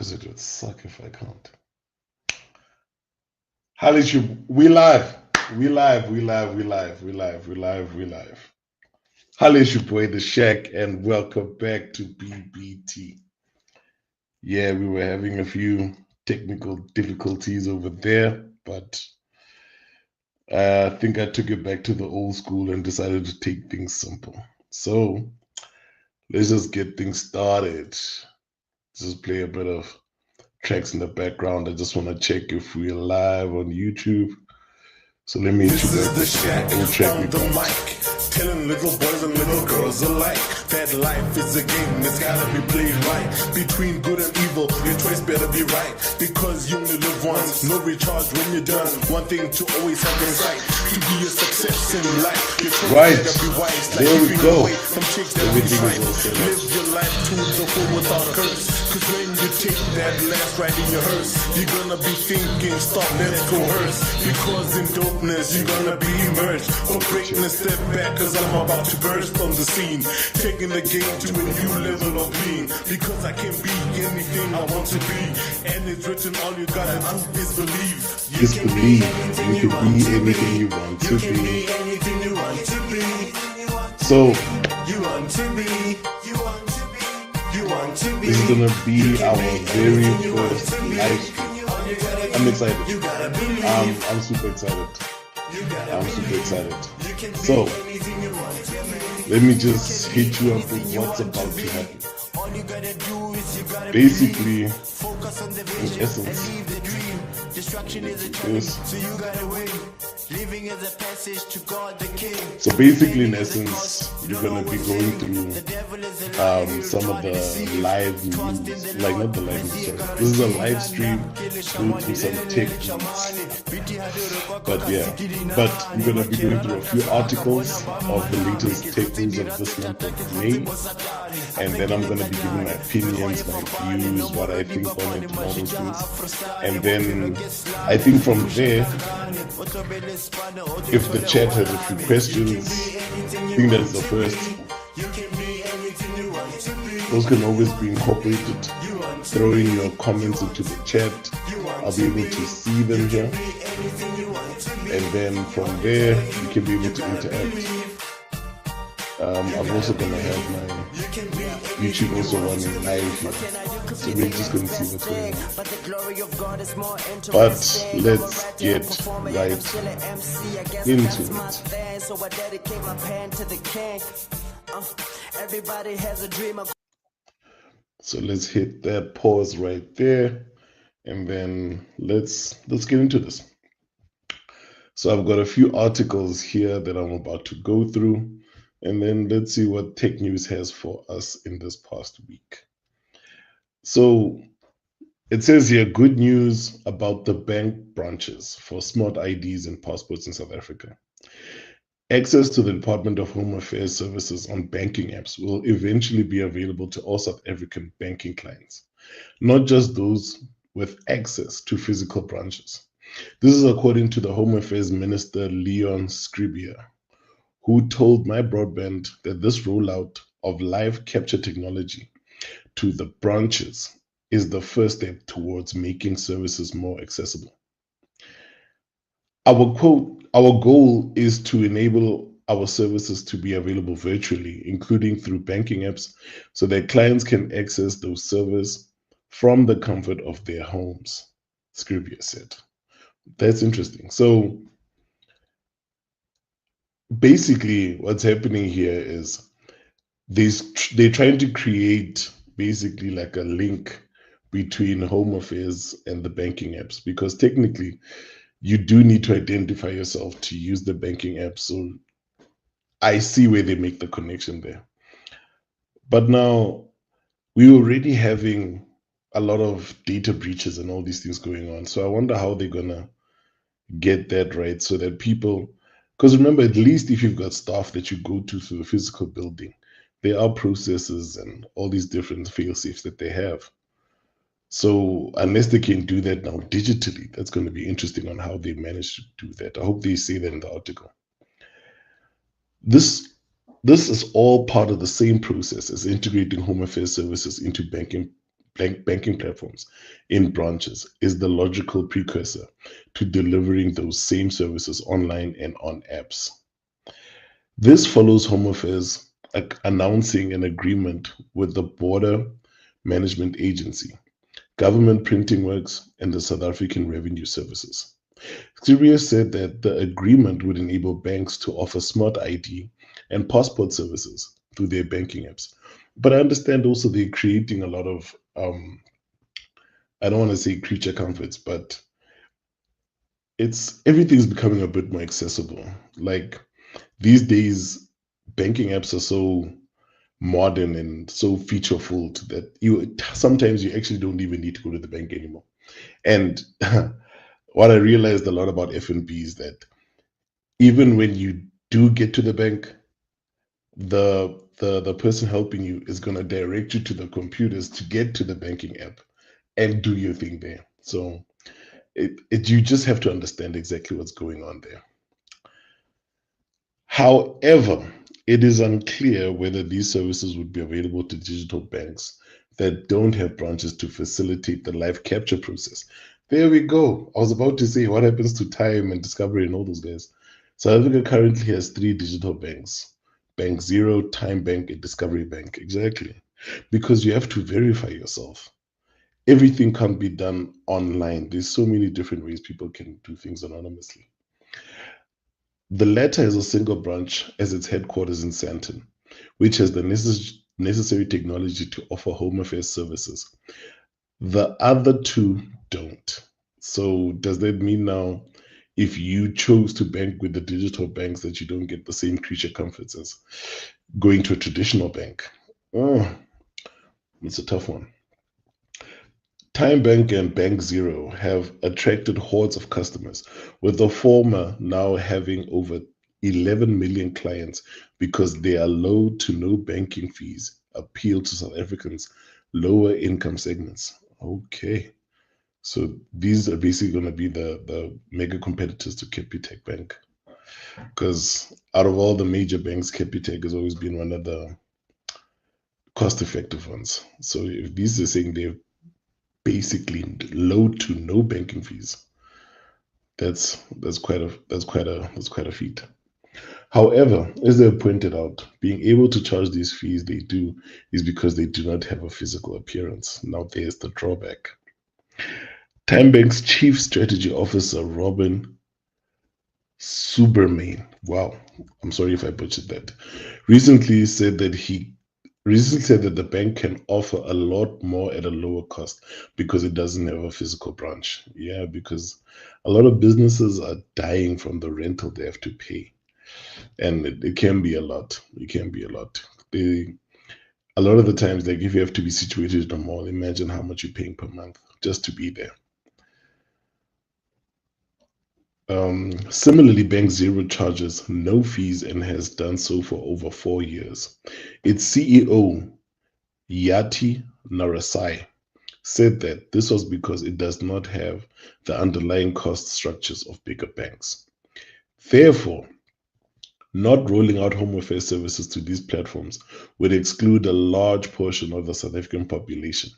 because it would suck if I can't. Halish, we live. We live, we live, we live, we live, we live, we live. Halish, your boy, The Shack, and welcome back to BBT. Yeah, we were having a few technical difficulties over there, but I think I took it back to the old school and decided to take things simple. So let's just get things started. Just play a bit of tracks in the background. I just want to check if we're live on YouTube. So let me This is introduce the Shack on the mic, telling little boys and little girls alike that life is a game, it's gotta be played right. Between good and evil, your choice better be right, because you only live once, no recharge when you're done. One thing to always have in sight, to be a success in life. Your choice better be wise, like There we keeping go. away from chicks that be Everything right. is all set up. Live your life to the full without a curse, cause when you take that last ride in your hearse, you're gonna be thinking, stop, let's coerce, because in dopeness you're gonna be immersed. For greatness, step back, cause I'm about to burst on the scene, taking the game to a new level of being, because I can be anything I want to be, and it's written, all you gotta do is believe. Just believe you can be anything you want to be. Anything you want to be. So You want to be. You want to be. You want to be. this is gonna be our very first live stream. I'm excited. I'm super excited. I'm super excited. So let me just hit you up with what's about to happen. Basically, in essence, so basically, in essence, you're gonna be going through some of the live news, like not the live news. Sorry. This is a live stream, going through some tech news. But yeah, but we're gonna be going through a few articles of the latest tech news of this month of May, and then I'm gonna be giving my opinions, my views, what I think on it, and all those things. And then I think from there, if the chat has a few questions, I think that's the first. Those can always be incorporated. Throw in your comments into the chat. I'll be able to see them here. And then from there, you can be able to interact. I'm also going to have my YouTube also running live here. So we're just going to see what's going on. But let's get right into it. So let's hit that pause right there, and then let's get into this. So I've got a few articles here that I'm about to go through, and then let's see what Tech News has for us in this past week. So it says here, good news about the bank branches for smart IDs and passports in South Africa. Access to the Department of Home Affairs services on banking apps will eventually be available to all South African banking clients, not just those with access to physical branches. This is according to the Home Affairs Minister Leon Scribier, who told My Broadband that this rollout of live capture technology to the branches is the first step towards making services more accessible. Our goal is to enable our services to be available virtually, including through banking apps, so that clients can access those servers from the comfort of their homes, Scribier said. That's interesting. So basically what's happening here is they're trying to create basically like a link between Home Affairs and the banking apps, because technically you do need to identify yourself to use the banking app. So I see where they make the connection there. But now we're already having a lot of data breaches and all these things going on. So I wonder how they're going to get that right, so that people, because remember, at least if you've got staff that you go to through the physical building, there are processes and all these different fail safes that they have. So unless they can do that now digitally, that's going to be interesting on how they manage to do that. I hope they say that in the article. This is all part of the same process as integrating Home Affairs services into banking banking platforms in branches is the logical precursor to delivering those same services online and on apps. This follows Home Affairs announcing an agreement with the Border Management Agency, Government Printing Works, and the South African Revenue Services. Scribia said that the agreement would enable banks to offer smart ID and passport services through their banking apps. But I understand also they're creating a lot of, I don't want to say creature comforts, but everything's becoming a bit more accessible. Like these days, banking apps are so modern and so featureful that sometimes you actually don't even need to go to the bank anymore. And what I realized a lot about FNB is that even when you do get to the bank, the person helping you is going to direct you to the computers to get to the banking app and do your thing there. So you just have to understand exactly what's going on there. However, it is unclear whether these services would be available to digital banks that don't have branches to facilitate the live capture process. There we go. I was about to say, what happens to Time and Discovery and all those guys? South Africa currently has 3 digital banks: Bank Zero, Time Bank, and Discovery Bank. Exactly. Because you have to verify yourself. Everything can't be done online. There's so many different ways people can do things anonymously. The latter has a single branch as its headquarters in Sandton, which has the necessary technology to offer Home Affairs services. The other 2 don't. So does that mean now if you chose to bank with the digital banks that you don't get the same creature comforts as going to a traditional bank? Oh, it's a tough one. Time Bank and Bank Zero have attracted hordes of customers, with the former now having over 11 million clients because their low to no banking fees appeal to South Africans' lower income segments. Okay. So these are basically going to be the mega competitors to Capitec Bank. Because out of all the major banks, Capitec has always been one of the cost-effective ones. So if these are saying they're basically low to no banking fees, that's quite a feat. However, as they pointed out, being able to charge these fees they do is because they do not have a physical appearance. Now there's the drawback. TimeBank's Chief Strategy Officer, Robin Subermain, wow, I'm sorry if I butchered that, recently said that the bank can offer a lot more at a lower cost because it doesn't have a physical branch. Yeah, because a lot of businesses are dying from the rental they have to pay. And it can be a lot. It can be a lot. A lot of the times, like if you have to be situated in a mall, imagine how much you're paying per month just to be there. Similarly, Bank Zero charges no fees and has done so for over 4 years. Its CEO, Yati Narasai, said that this was because it does not have the underlying cost structures of bigger banks. Therefore, not rolling out Home Affairs services to these platforms would exclude a large portion of the South African population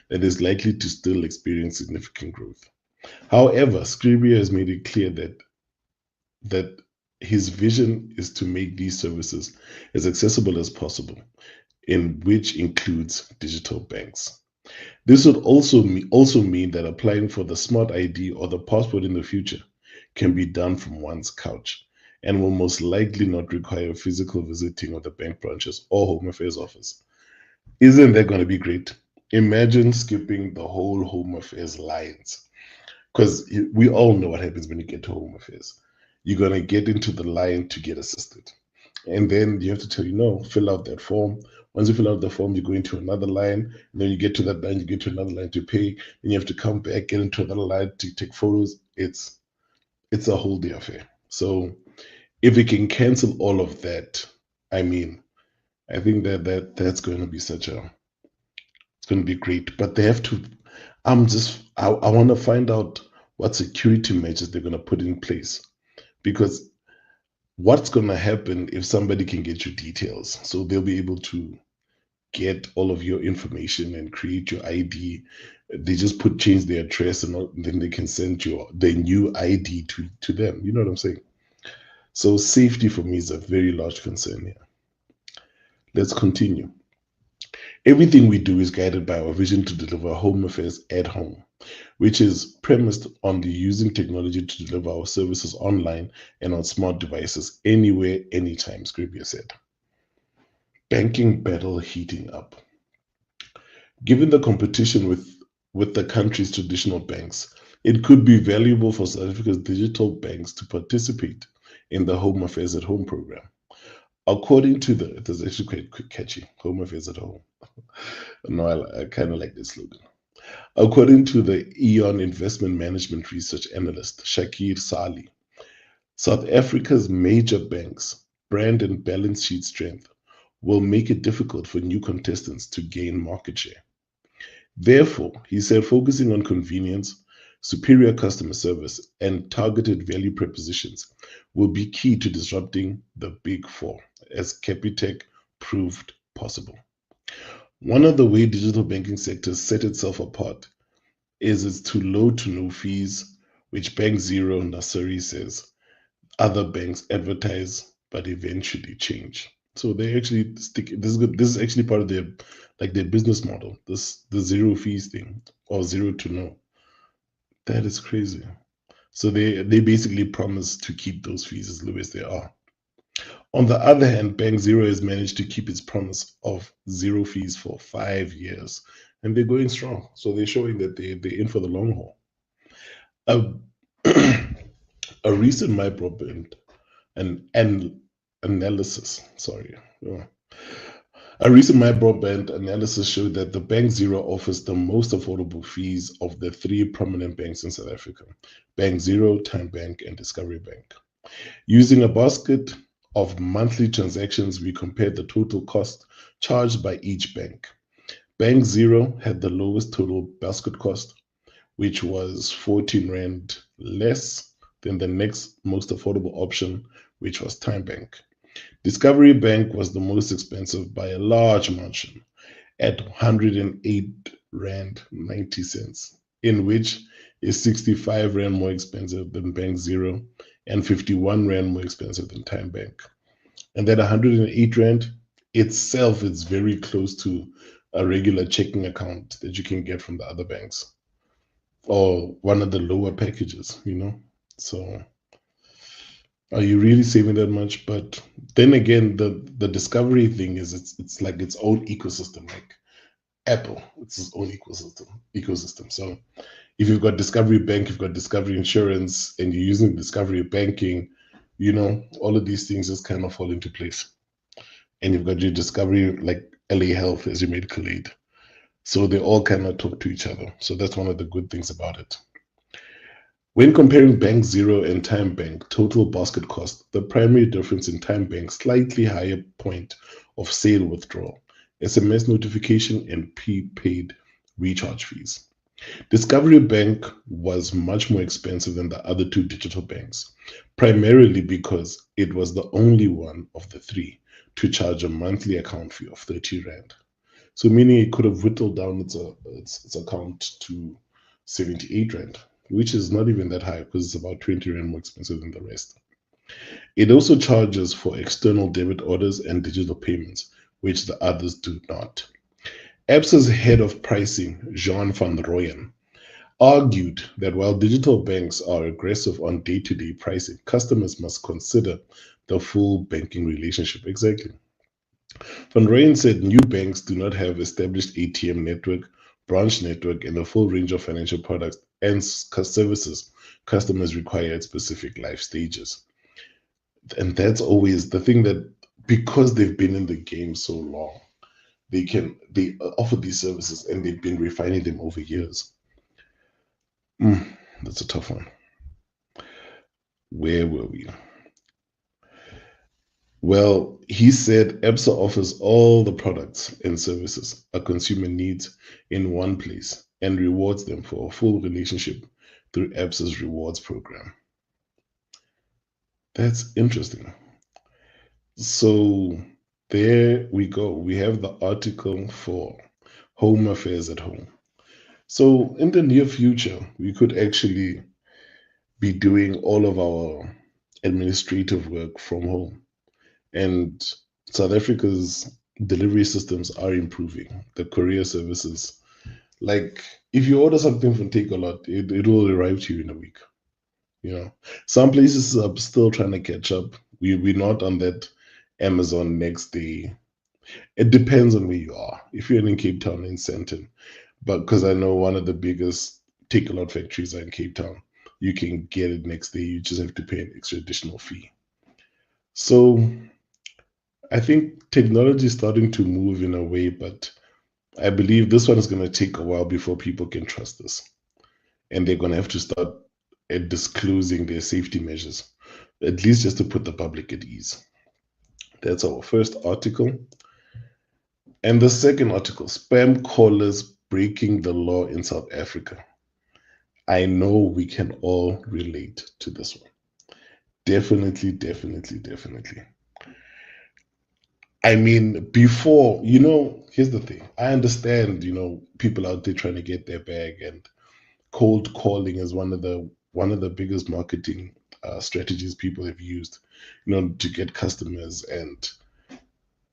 that is likely to still experience significant growth. However, Scribia has made it clear that his vision is to make these services as accessible as possible, in which includes digital banks. This would also mean that applying for the Smart ID or the passport in the future can be done from one's couch and will most likely not require physical visiting of the bank branches or Home Affairs office. Isn't that going to be great? Imagine skipping the whole Home Affairs lines. Because we all know what happens when you get to Home Affairs. You're going to get into the line to get assisted. And then you have to tell fill out that form. Once you fill out the form, you go into another line. And then you get to that line, you get to another line to pay. Then you have to come back, get into another line to take photos. It's a whole day affair. So if we can cancel all of that, I think that's going to be it's going to be great. But they have to, I want to find out what security measures they're going to put in place, because what's going to happen if somebody can get your details? So they'll be able to get all of your information and create your ID. They just change their address and then they can send you the new ID to them. You know what I'm saying? So safety for me is a very large concern here. Let's continue. Everything we do is guided by our vision to deliver home affairs at home, which is premised on the using technology to deliver our services online and on smart devices anywhere, anytime, Scribia said. Banking battle heating up. Given the competition with the country's traditional banks, it could be valuable for South Africa's digital banks to participate in the Home Affairs at Home program. According to it is actually quite catchy, Home Affairs at Home. No, I kind of like this slogan. According to the Aeon investment management research analyst Shakir Sali, South Africa's major banks' brand and balance sheet strength will make it difficult for new contestants to gain market share. Therefore, he said focusing on convenience, superior customer service, and targeted value propositions will be key to disrupting the Big Four, as Capitec proved possible. One of the way digital banking sectors set itself apart is its too low to no fees, which Bank Zero Nasseri says other banks advertise but eventually change. So they actually stick. This is actually part of their business model. The zero fees thing or zero to no. That is crazy. So they basically promise to keep those fees as low as they are. On the other hand, Bank Zero has managed to keep its promise of zero fees for 5 years, and they're going strong. So they're showing that they're in for the long haul. A recent MyBroadband analysis, a recent MyBroadband analysis showed that the Bank Zero offers the most affordable fees of the 3 prominent banks in South Africa: Bank Zero, TymeBank, and Discovery Bank. Using a basket of monthly transactions, we compared the total cost charged by each bank. Bank Zero had the lowest total basket cost, which was 14 Rand less than the next most affordable option, which was TymeBank. Discovery Bank was the most expensive by a large margin at 108 Rand 90 cents, in which is 65 Rand more expensive than Bank Zero and 51 Rand more expensive than TymeBank. And that 108 Rand itself is very close to a regular checking account that you can get from the other banks or one of the lower packages, So are you really saving that much? But then again, the Discovery thing is it's like its own ecosystem, like Apple, it's its own ecosystem. So if you've got Discovery Bank, you've got Discovery Insurance, and you're using Discovery Banking, all of these things just kind of fall into place. And you've got your Discovery, like LA Health as your medical aid. So they all kind of talk to each other. So that's one of the good things about it. When comparing Bank Zero and TymeBank total basket cost, the primary difference in TymeBank's slightly higher point of sale withdrawal, SMS notification, and prepaid recharge fees. Discovery Bank was much more expensive than the other 2 digital banks, primarily because it was the only one of the 3 to charge a monthly account fee of 30 Rand. So meaning it could have whittled down its account to 78 Rand, which is not even that high because it's about 20 Rand more expensive than the rest. It also charges for external debit orders and digital payments, which the others do not. Absa's head of pricing, Jean van Rooyen, argued that while digital banks are aggressive on day-to-day pricing, customers must consider the full banking relationship. Exactly. Van Rooyen said new banks do not have established ATM network, branch network, and a full range of financial products and services customers require at specific life stages. And that's always the thing, that because they've been in the game so long, they offer these services and they've been refining them over years. That's a tough one. Where were we? Well, he said Absa offers all the products and services a consumer needs in one place and rewards them for a full relationship through Absa's rewards program. That's interesting. So there we go. We have the article for Home Affairs at Home. So in the near future, we could actually be doing all of our administrative work from home. And South Africa's delivery systems are improving. The courier services, like if you order something from Takealot, it will arrive to you in a week. You know, some places are still trying to catch up. We're not on that Amazon next day. It depends on where you are. If you're in Cape Town, in Sandton, but because I know one of the biggest Takealot factories are in Cape Town, you can get it next day. You just have to pay an extra additional fee. So I think technology is starting to move in a way, but I believe this one is going to take a while before people can trust this. And they're going to have to start disclosing their safety measures, at least just to put the public at ease. That's our first article. And the second article, spam callers breaking the law in South Africa. I know we can all relate to this one. Definitely, definitely, definitely. I mean, before, here's the thing. I understand, people out there trying to get their bag, and cold calling is one of the biggest marketing strategies people have used, to get customers and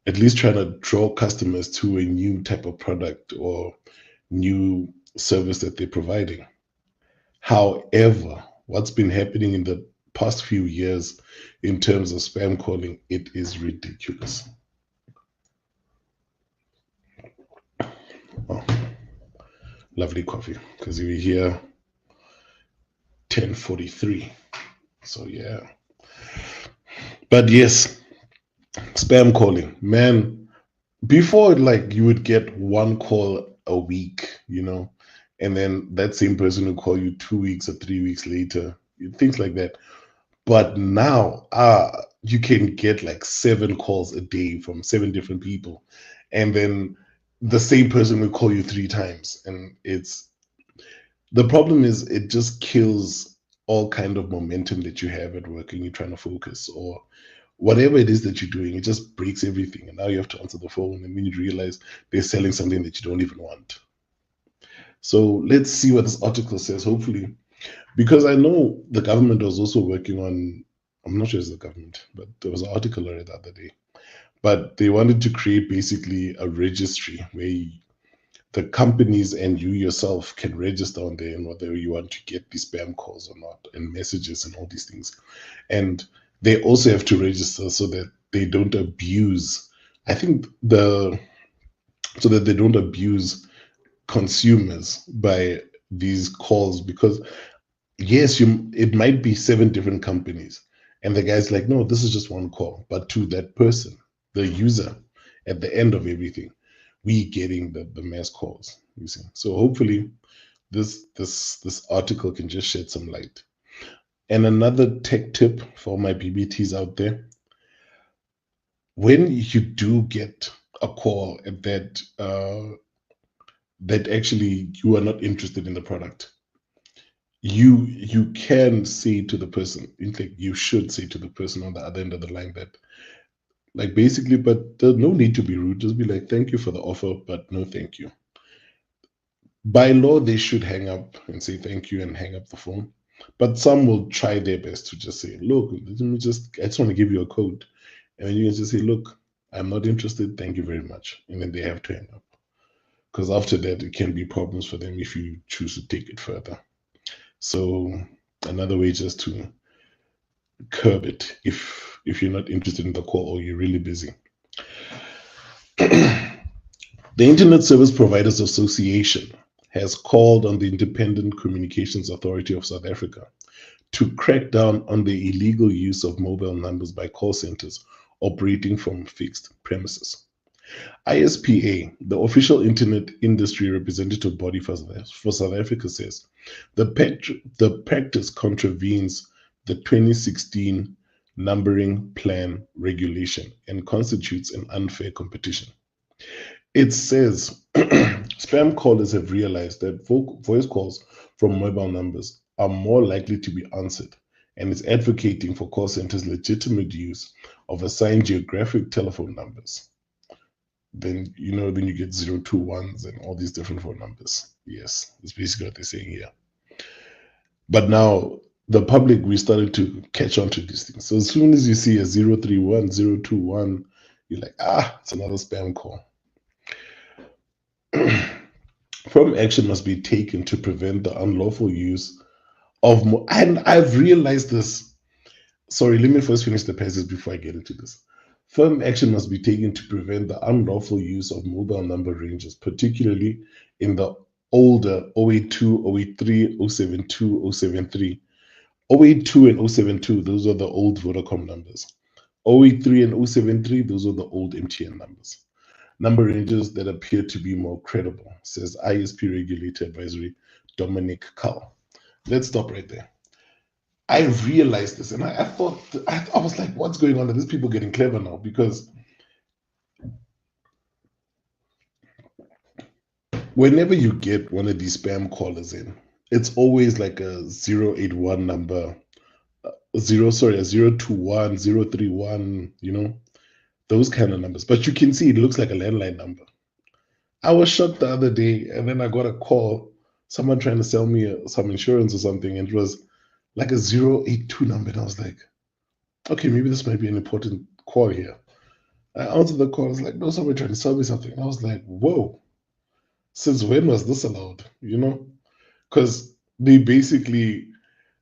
at least trying to draw customers to a new type of product or new service that they're providing. However, what's been happening in the past few years in terms of spam calling, it is ridiculous. Oh, lovely coffee, because we're here 10:43. So yeah. But yes, spam calling, man. Before, like, you would get one call a week, and then that same person would call you 2 weeks or 3 weeks later, things like that. But now, you can get like 7 calls a day from 7 different people, and then the same person will call you 3 times, and the problem is it just kills all kind of momentum that you have at work and you're trying to focus, or whatever it is that you're doing. It just breaks everything, and now you have to answer the phone, and then you realize they're selling something that you don't even want. So let's see what this article says, hopefully, because I know the government was also working on, I'm not sure it's the government, but there was an article already the other day, but they wanted to create basically a registry where the companies and you yourself can register on there, and whether you want to get these spam calls or not, and messages and all these things. And they also have to register so that they don't abuse, I think, so that they don't abuse consumers by these calls. Because yes, it might be 7 different companies, and the guy's like, no, this is just one call, but to that person, the user, at the end of everything, we getting the mass calls, you see. So hopefully this article can just shed some light. And another tech tip for my BBTs out there: when you do get a call that that actually you are not interested in the product, you can say to the person, in fact, you should say to the person on the other end of the line that, like, basically, but there's no need to be rude. Just be like, thank you for the offer, but no thank you. By law, they should hang up and say thank you and hang up the phone. But some will try their best to just say, look, I just want to give you a code. And then you can just say, look, I'm not interested. Thank you very much. And then they have to hang up. Because after that, it can be problems for them if you choose to take it further. So another way just to curb it if you're not interested in the call or you're really busy. The Internet Service Providers Association has called on the Independent Communications Authority of South Africa to crack down on the illegal use of mobile numbers by call centers operating from fixed premises. ISPA, the official internet industry representative body for South Africa, says the practice contravenes the 2016 numbering plan regulation and constitutes an unfair competition. It says spam callers have realized that voice calls from mobile numbers are more likely to be answered and is advocating for call centers' legitimate use of assigned geographic telephone numbers. Then you get 021s and all these different phone numbers. Yes, that's basically what they're saying here. But now the public, we started to catch on to these things. So as soon as you see a 031, 021, you're like, it's another spam call. Firm action must be taken to prevent the unlawful use of and I've realized this. Sorry, let me first finish the passage before I get into this. Firm action must be taken to prevent the unlawful use of mobile number ranges, particularly in the older 082, 083, 072, 073. 082 and 072, those are the old Vodacom numbers. 083 and 073, those are the old MTN numbers. Number ranges that appear to be more credible, says ISP Regulator Advisory Dominic Cull. Let's stop right there. I realized this and I thought, I was like, what's going on? Are these people getting clever now? Because whenever you get one of these spam callers in, it's always like a 081 number, a 021, 031, those kind of numbers. But you can see it looks like a landline number. I was shocked the other day, and then I got a call, someone trying to sell me some insurance or something, and it was like a 082 number. And I was like, okay, maybe this might be an important call here. I answered the call. I was like, no, someone trying to sell me something. And I was like, whoa, since when was this allowed? Because they basically,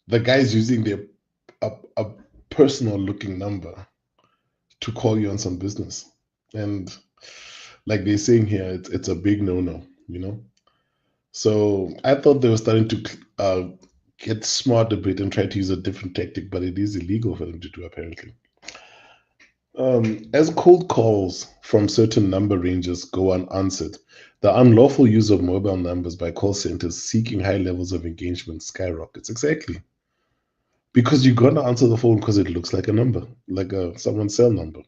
the guy's using a personal looking number to call you on some business. And like they're saying here, it's a big no-no, So I thought they were starting to get smart a bit and try to use a different tactic, but it is illegal for them to do, apparently. As cold calls from certain number ranges go unanswered, the unlawful use of mobile numbers by call centers seeking high levels of engagement skyrockets. Exactly. Because you're going to answer the phone because it looks like a number, like someone's cell number.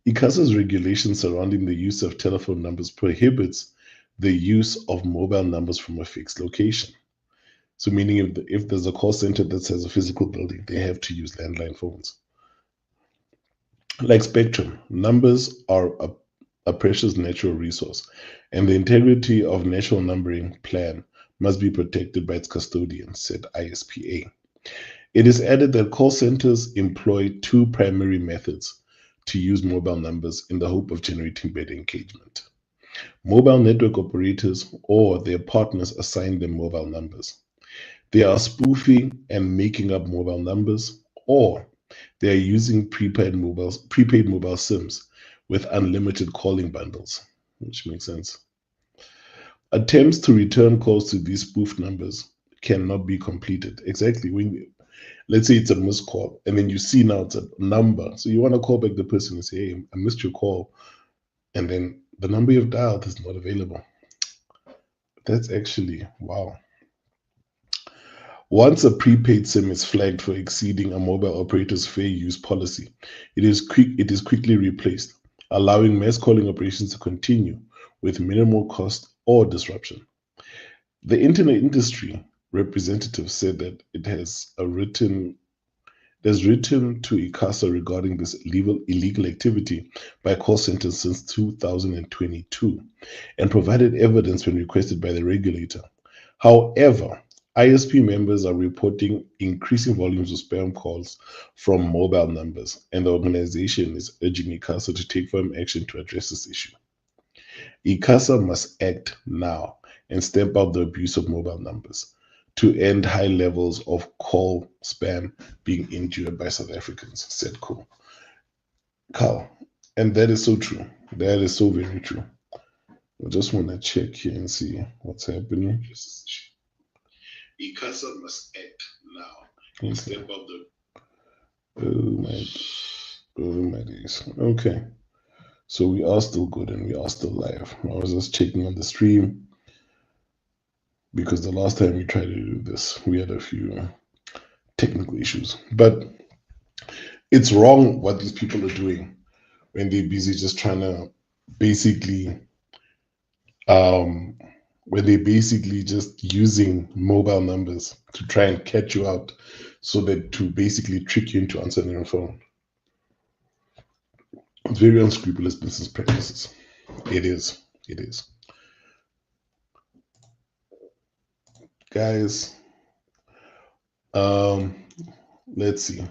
ICASA's regulation surrounding the use of telephone numbers prohibits the use of mobile numbers from a fixed location. So meaning if there's a call center that has a physical building, they have to use landline phones. Like Spectrum, numbers are a precious natural resource, and the integrity of national numbering plan must be protected by its custodians, said ISPA. It is added that call centers employ two primary methods to use mobile numbers in the hope of generating better engagement. Mobile network operators or their partners assign them mobile numbers. They are spoofing and making up mobile numbers, or they are using prepaid mobile SIMs with unlimited calling bundles, which makes sense. Attempts to return calls to these spoof numbers cannot be completed. Exactly. Let's say it's a missed call, and then you see now it's a number. So you want to call back the person and say, hey, I missed your call. And then the number you've dialed is not available. That's actually, wow. Once a prepaid SIM is flagged for exceeding a mobile operator's fair use policy, it is quickly replaced, allowing mass calling operations to continue with minimal cost or disruption. The internet industry representative said that it has written to ICASA regarding this illegal activity by call centers since 2022 and provided evidence when requested by the regulator. However, ISP members are reporting increasing volumes of spam calls from mobile numbers, and the organization is urging ICASA to take firm action to address this issue. ICASA must act now and stamp out the abuse of mobile numbers to end high levels of call spam being endured by South Africans, said Carl. And that is so true. That is so very true. I just want to check here and see what's happening. ICASA must act now and stamp out the... Oh my days. Okay. So we are still good and we are still live. I was just checking on the stream, because the last time we tried to do this, we had a few technical issues. But it's wrong what these people are doing when they're busy just trying to basically where they're basically just using mobile numbers to try and catch you out, so that to basically trick you into answering your phone. It's very unscrupulous business practices. It is. It is. Guys, let's see.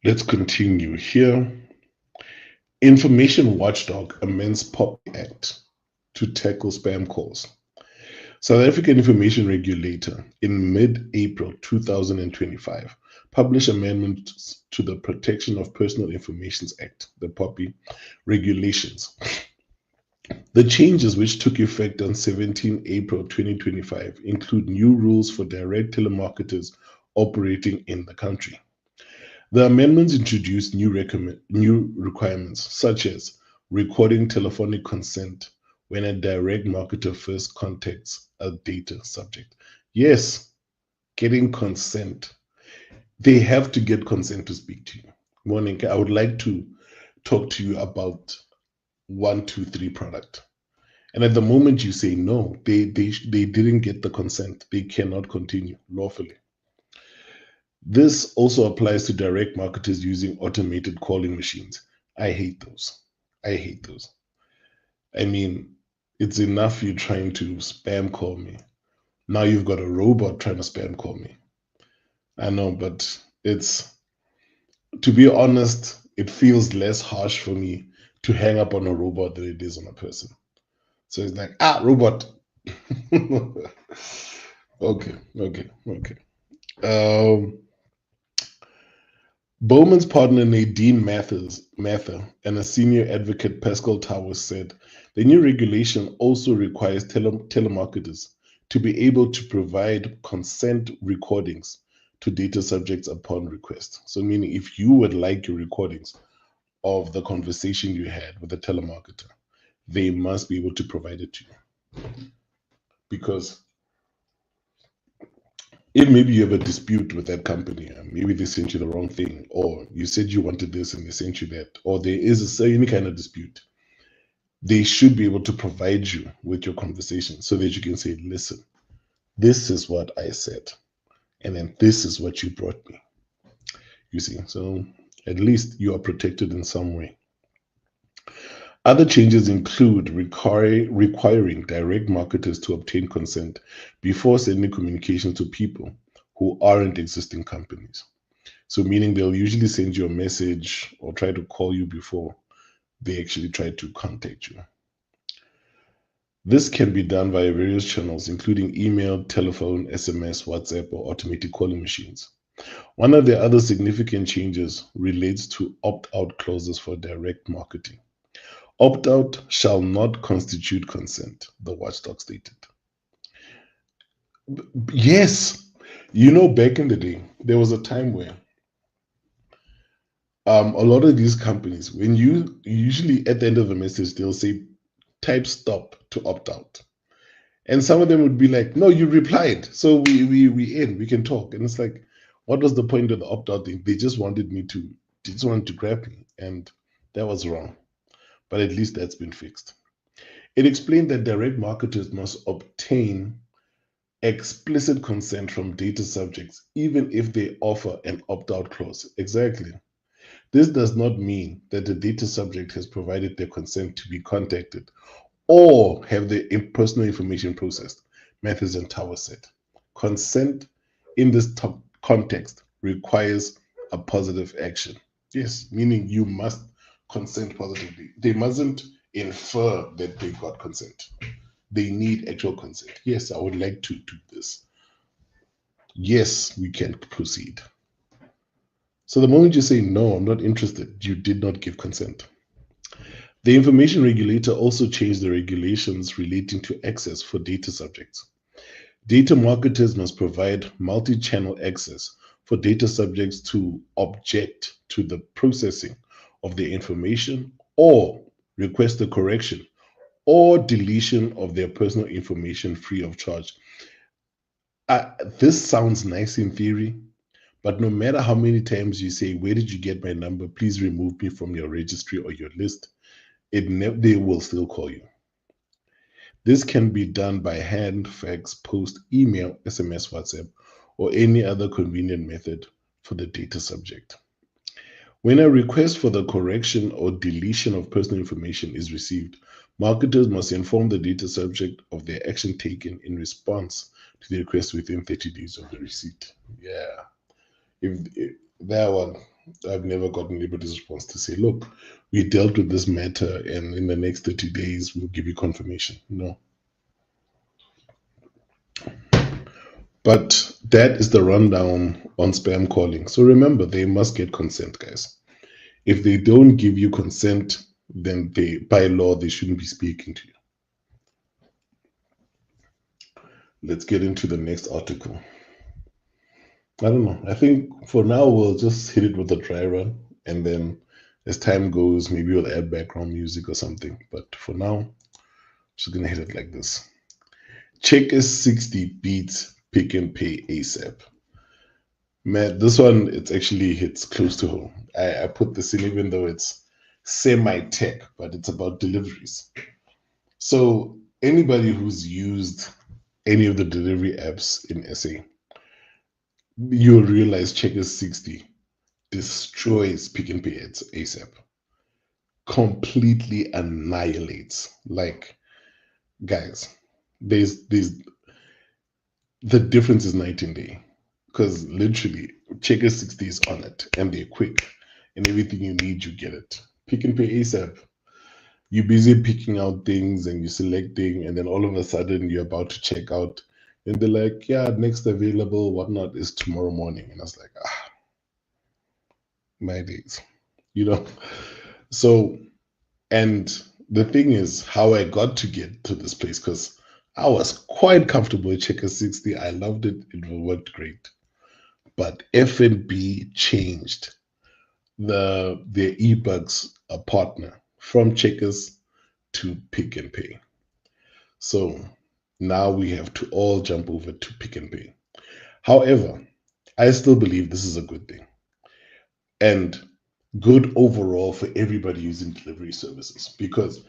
Let's continue here. Information Watchdog amends POPI Act to tackle spam calls. South African Information Regulator in mid-April 2025 published amendments to the Protection of Personal Information Act, the POPI regulations. The changes, which took effect on 17 April 2025, include new rules for direct telemarketers operating in the country. The amendments introduce new requirements, such as recording telephonic consent when a direct marketer first contacts a data subject. Yes, getting consent. They have to get consent to speak to you. Monica, I would like to talk to you about 123 product. And at the moment you say no, they didn't get the consent. They cannot continue lawfully. This also applies to direct marketers using automated calling machines. I hate those. I hate those. I mean, it's enough you trying to spam call me. Now you've got a robot trying to spam call me. I know, but it's, to be honest, it feels less harsh for me to hang up on a robot than it is on a person. So it's like, robot. Okay. Bowman's partner Nadine Mather and a senior advocate Pascal Towers said the new regulation also requires telemarketers to be able to provide consent recordings to data subjects upon request. So meaning if you would like your recordings of the conversation you had with the telemarketer, they must be able to provide it to you. Because if maybe you have a dispute with that company, maybe they sent you the wrong thing, or you said you wanted this and they sent you that, or there is any kind of dispute, they should be able to provide you with your conversation so that you can say, listen, this is what I said, and then this is what you brought me. You see, so at least you are protected in some way. Other changes include requiring direct marketers to obtain consent before sending communications to people who aren't existing companies. So meaning they'll usually send you a message or try to call you before they actually try to contact you. This can be done via various channels, including email, telephone, SMS, WhatsApp, or automated calling machines. One of the other significant changes relates to opt-out clauses for direct marketing. Opt-out shall not constitute consent, the watchdog stated. Yes, back in the day, there was a time where a lot of these companies, when you usually at the end of a message, they'll say, type stop to opt out. And some of them would be like, no, you replied. So we can talk. And it's like, what was the point of the opt-out thing? They just wanted to grab me. And that was wrong. But at least that's been fixed. It explained that direct marketers must obtain explicit consent from data subjects, even if they offer an opt-out clause. Exactly. This does not mean that the data subject has provided their consent to be contacted or have their personal information processed, Mathers and Towers said. Consent in this context requires a positive action. Yes, meaning you must consent positively. They mustn't infer that they got consent. They need actual consent. Yes, I would like to do this. Yes, we can proceed. So the moment you say, no, I'm not interested, you did not give consent. The information regulator also changed the regulations relating to access for data subjects. Data marketers must provide multi-channel access for data subjects to object to the processing of their information or request a correction or deletion of their personal information free of charge. This sounds nice in theory, But no matter how many times you say, "Where did you get my number? Please remove me from your registry or your list," they will still call you. This can be done by hand, fax, post, email, SMS, WhatsApp, or any other convenient method for the data subject. When a request for the correction or deletion of personal information is received, marketers must inform the data subject of their action taken in response to the request within 30 days of the receipt. Yeah. If that one, I've never gotten anybody's response to say, "Look, we dealt with this matter and in the next 30 days, we'll give you confirmation." No. But that is the rundown on spam calling. So remember, they must get consent, guys. If they don't give you consent, then by law, they shouldn't be speaking to you. Let's get into the next article. I don't know. I think for now, we'll just hit it with a dry run. And then as time goes, maybe we'll add background music or something. But for now, I'm just going to hit it like this. Checkers 60 beats Pick n Pay ASAP. Man, this one, it actually hits close to home. I put this in even though it's semi-tech, but it's about deliveries. So anybody who's used any of the delivery apps in SA, you'll realize Checkers 60 destroys Pick n Pay ASAP. Completely annihilates. Like, guys, the difference is night and day. Because literally, Checkers 60 is on it, and they're quick, and everything you need, you get it. Pick n Pay ASAP. You're busy picking out things and you're selecting, and then all of a sudden you're about to check out, and they're like, "Yeah, next available, whatnot is tomorrow morning." And I was like, my days, you know. So, and the thing is, how I got to get to this place, because I was quite comfortable with Checkers 60. I loved it. It worked great. But FNB changed their eBucks partner from Checkers to Pick n Pay. So now we have to all jump over to Pick n Pay. However, I still believe this is a good thing and good overall for everybody using delivery services, because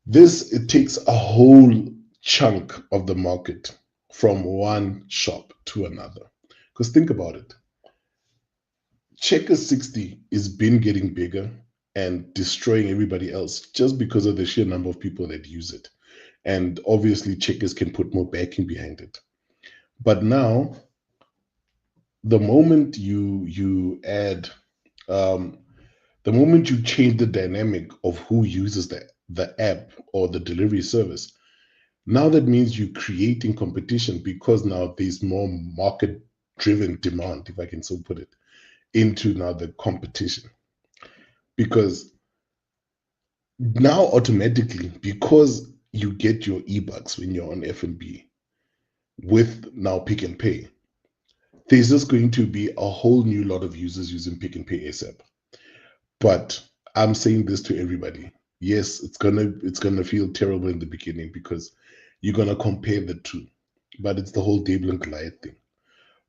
it takes a whole chunk of the market from one shop to another. Because think about it. Checkers 60 is been getting bigger and destroying everybody else just because of the sheer number of people that use it. And obviously, Checkers can put more backing behind it. But now, the moment you add, the moment you change the dynamic of who uses the app or the delivery service, now that means you're creating competition, because now there's more market-driven demand, if I can so put it, into now the competition. Because now automatically, because you get your eBucks when you're on FNB with now Pick n Pay, there's just going to be a whole new lot of users using Pick n Pay ASAP. But I'm saying this to everybody. Yes, it's gonna feel terrible in the beginning because you're gonna compare the two. But it's the whole David and Goliath thing.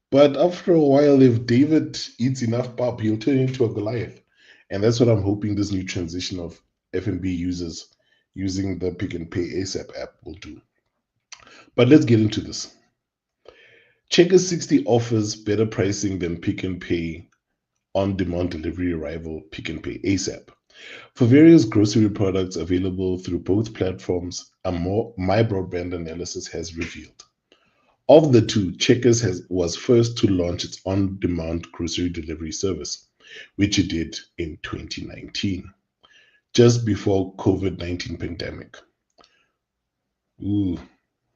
But after a while, if David eats enough pop, he'll turn into a Goliath. And that's what I'm hoping this new transition of FNB users using the Pick n Pay ASAP app will do. But let's get into this. Checkers 60 offers better pricing than Pick n Pay on-demand delivery rival Pick n Pay ASAP. For various grocery products available through both platforms, a My Broadband analysis has revealed. Of the two, Checkers was first to launch its on-demand grocery delivery service, which it did in 2019, just before COVID-19 pandemic. Ooh,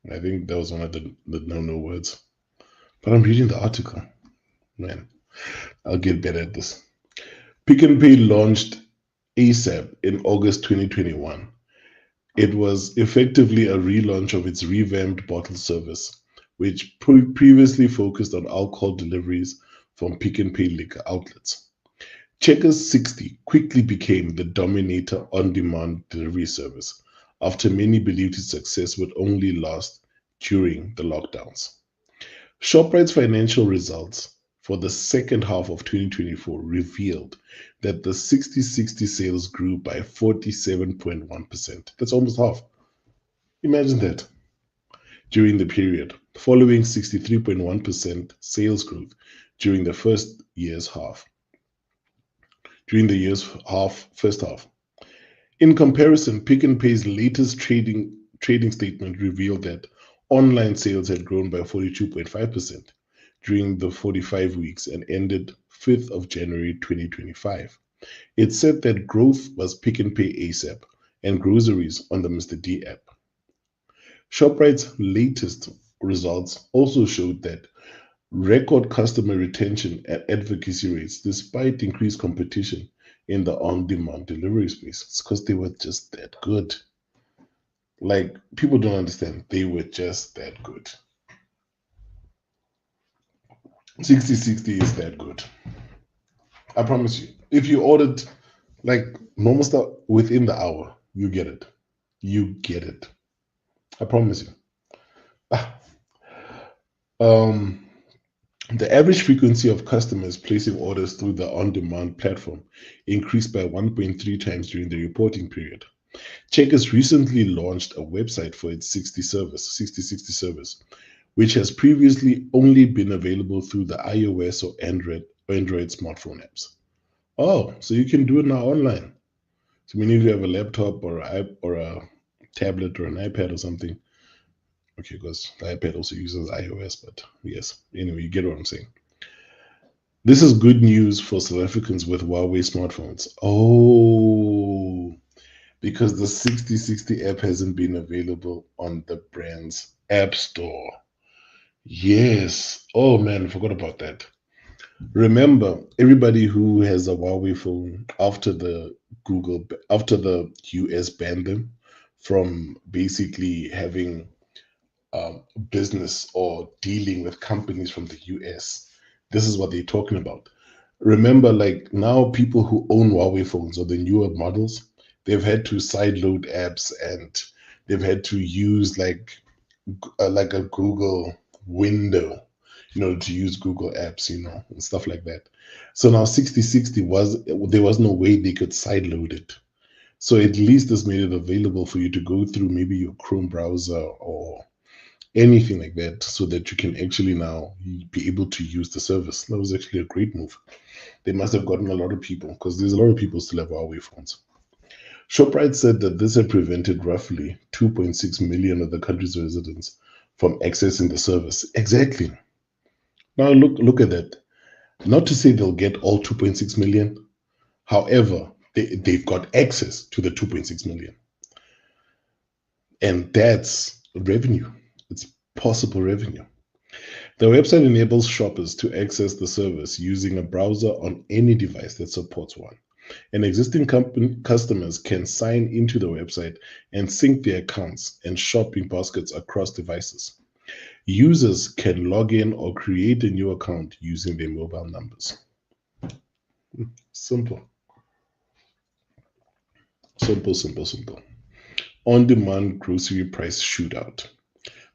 I think that was one of the no words. But I'm reading the article. Man, I'll get better at this. Pick n Pay launched ASAP in August 2021. It was effectively a relaunch of its revamped bottle service, which previously focused on alcohol deliveries from Pick n Pay liquor outlets. Checkers 60 quickly became the dominator on-demand delivery service after many believed its success would only last during the lockdowns. Shoprite's financial results for the second half of 2024 revealed that the 60/60 sales grew by 47.1%. That's almost half. Imagine that. During the period, following 63.1% sales growth during the first half. First half. In comparison, Pick n Pay's latest trading statement revealed that online sales had grown by 42.5% during the 45 weeks and ended 5th of January 2025. It said that growth was Pick n Pay ASAP and groceries on the Mr. D app. Shoprite's latest results also showed that record customer retention and advocacy rates despite increased competition in the on-demand delivery space. It's because they were just that good. Like, people don't understand. They were just that good. 60/60 is that good. I promise you. If you ordered like normal stuff within the hour, you get it. You get it. I promise you. The average frequency of customers placing orders through the on-demand platform increased by 1.3 times during the reporting period. Checkers recently launched a website for its 60/60 service, which has previously only been available through the iOS or Android smartphone apps. Oh, so you can do it now online. So we need to have a laptop or a tablet or an iPad or something. Okay, because the iPad also uses iOS, but yes. Anyway, you get what I'm saying. This is good news for South Africans with Huawei smartphones. Oh, because the 60/60 app hasn't been available on the brand's app store. Yes. Oh man, I forgot about that. Remember, everybody who has a Huawei phone after the US banned them from basically having business or dealing with companies from the US. This is what they're talking about. Remember, like now people who own Huawei phones or the newer models, they've had to sideload apps and they've had to use like a Google window, to use Google apps, and stuff like that. So now 60/60 there was no way they could sideload it. So at least this made it available for you to go through maybe your Chrome browser or anything like that, so that you can actually now be able to use the service. That was actually a great move. They must have gotten a lot of people, because there's a lot of people still have Huawei phones. Shoprite said that this had prevented roughly 2.6 million of the country's residents from accessing the service. Exactly. Now look at that. Not to say they'll get all 2.6 million. However, they've got access to the 2.6 million. And that's revenue. It's possible revenue. The website enables shoppers to access the service using a browser on any device that supports one. And existing customers can sign into the website and sync their accounts and shopping baskets across devices. Users can log in or create a new account using their mobile numbers. Simple. Simple. On-demand grocery price shootout.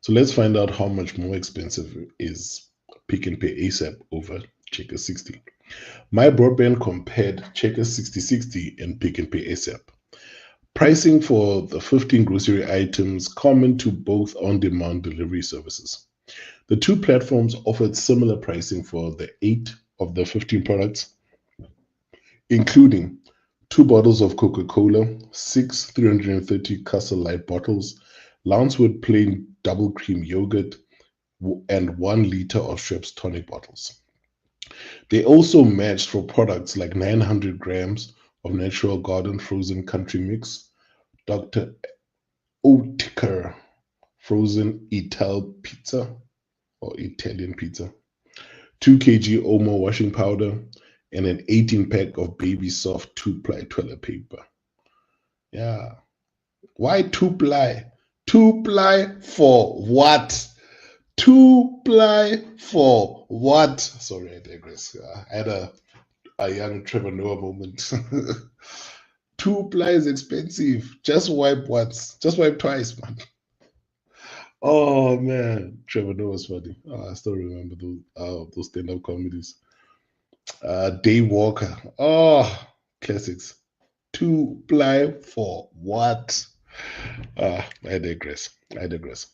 So let's find out how much more expensive is Pick n Pay ASAP over Checkers 60. My Broadband compared Checkers 60/60 and Pick n Pay ASAP. Pricing for the 15 grocery items common to both on-demand delivery services. The two platforms offered similar pricing for the 8 of the 15 products, including 2 bottles of Coca-Cola, 6 330 Castle Light bottles, Lancewood plain double cream yogurt, and 1 liter of Schweppes tonic bottles. They also matched for products like 900 grams of Natural Garden frozen country mix, Dr. Oetker frozen Italian pizza, 2 kg Omo washing powder, and an 18-pack of Baby Soft 2-ply toilet paper. Yeah. Why 2-ply? 2-ply for what? 2-ply for what? Sorry, I digress. I had a young Trevor Noah moment. 2-ply is expensive. Just wipe once. Just wipe twice, man. Oh man, Trevor Noah was funny. I still remember those stand-up comedies. Dave Walker. Oh, classics. 2 ply for what? I digress. I digress.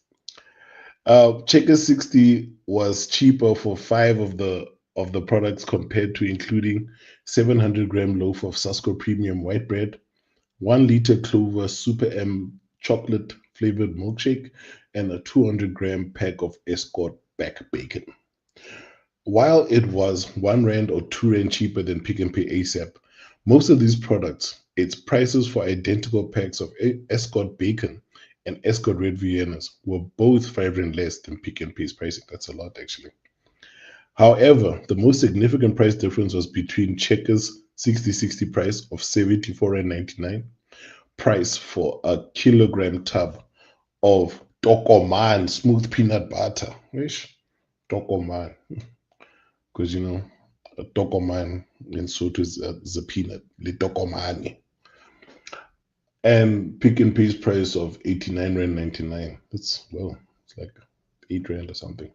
Checkers 60 was cheaper for 5 of the products compared to including 700-gram loaf of Sasko Premium white bread, 1 liter Clover Super M chocolate flavored milkshake, and a 200-gram pack of Escort back bacon. While it was 1 Rand or 2 Rand cheaper than Pick and Pay ASAP, most of these products, its prices for identical packs of Escort bacon and Escort red Viennas were both 5 Rand less than Pick and Pay's pricing. That's a lot, actually. However, the most significant price difference was between Checkers 60/60 price of 74.99 price for a kilogram tub of Tokoman smooth peanut butter. Wish Tokoman, because a Tokoman in Soto is a peanut, the Tokomani. And Pick and Pay's price of 89.99. It's like 8 Rand or something.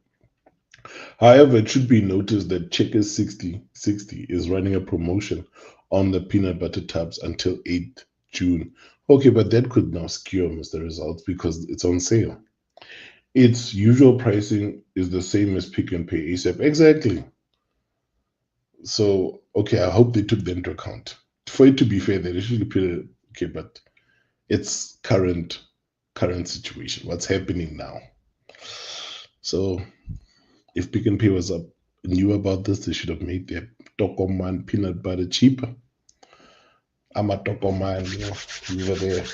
However, it should be noticed that Checkers 60/60 is running a promotion on the peanut butter tubs until 8 June. Okay, but that could now skew the results because it's on sale. Its usual pricing is the same as Pick and Pay ASAP. Exactly. So, okay, I hope they took that into account. For it to be fair, they should put it, okay, but it's current situation. What's happening now? So, if Pick and Pay knew about this, they should have made their Tokoman peanut butter cheaper. I'm a Tokoman, over there.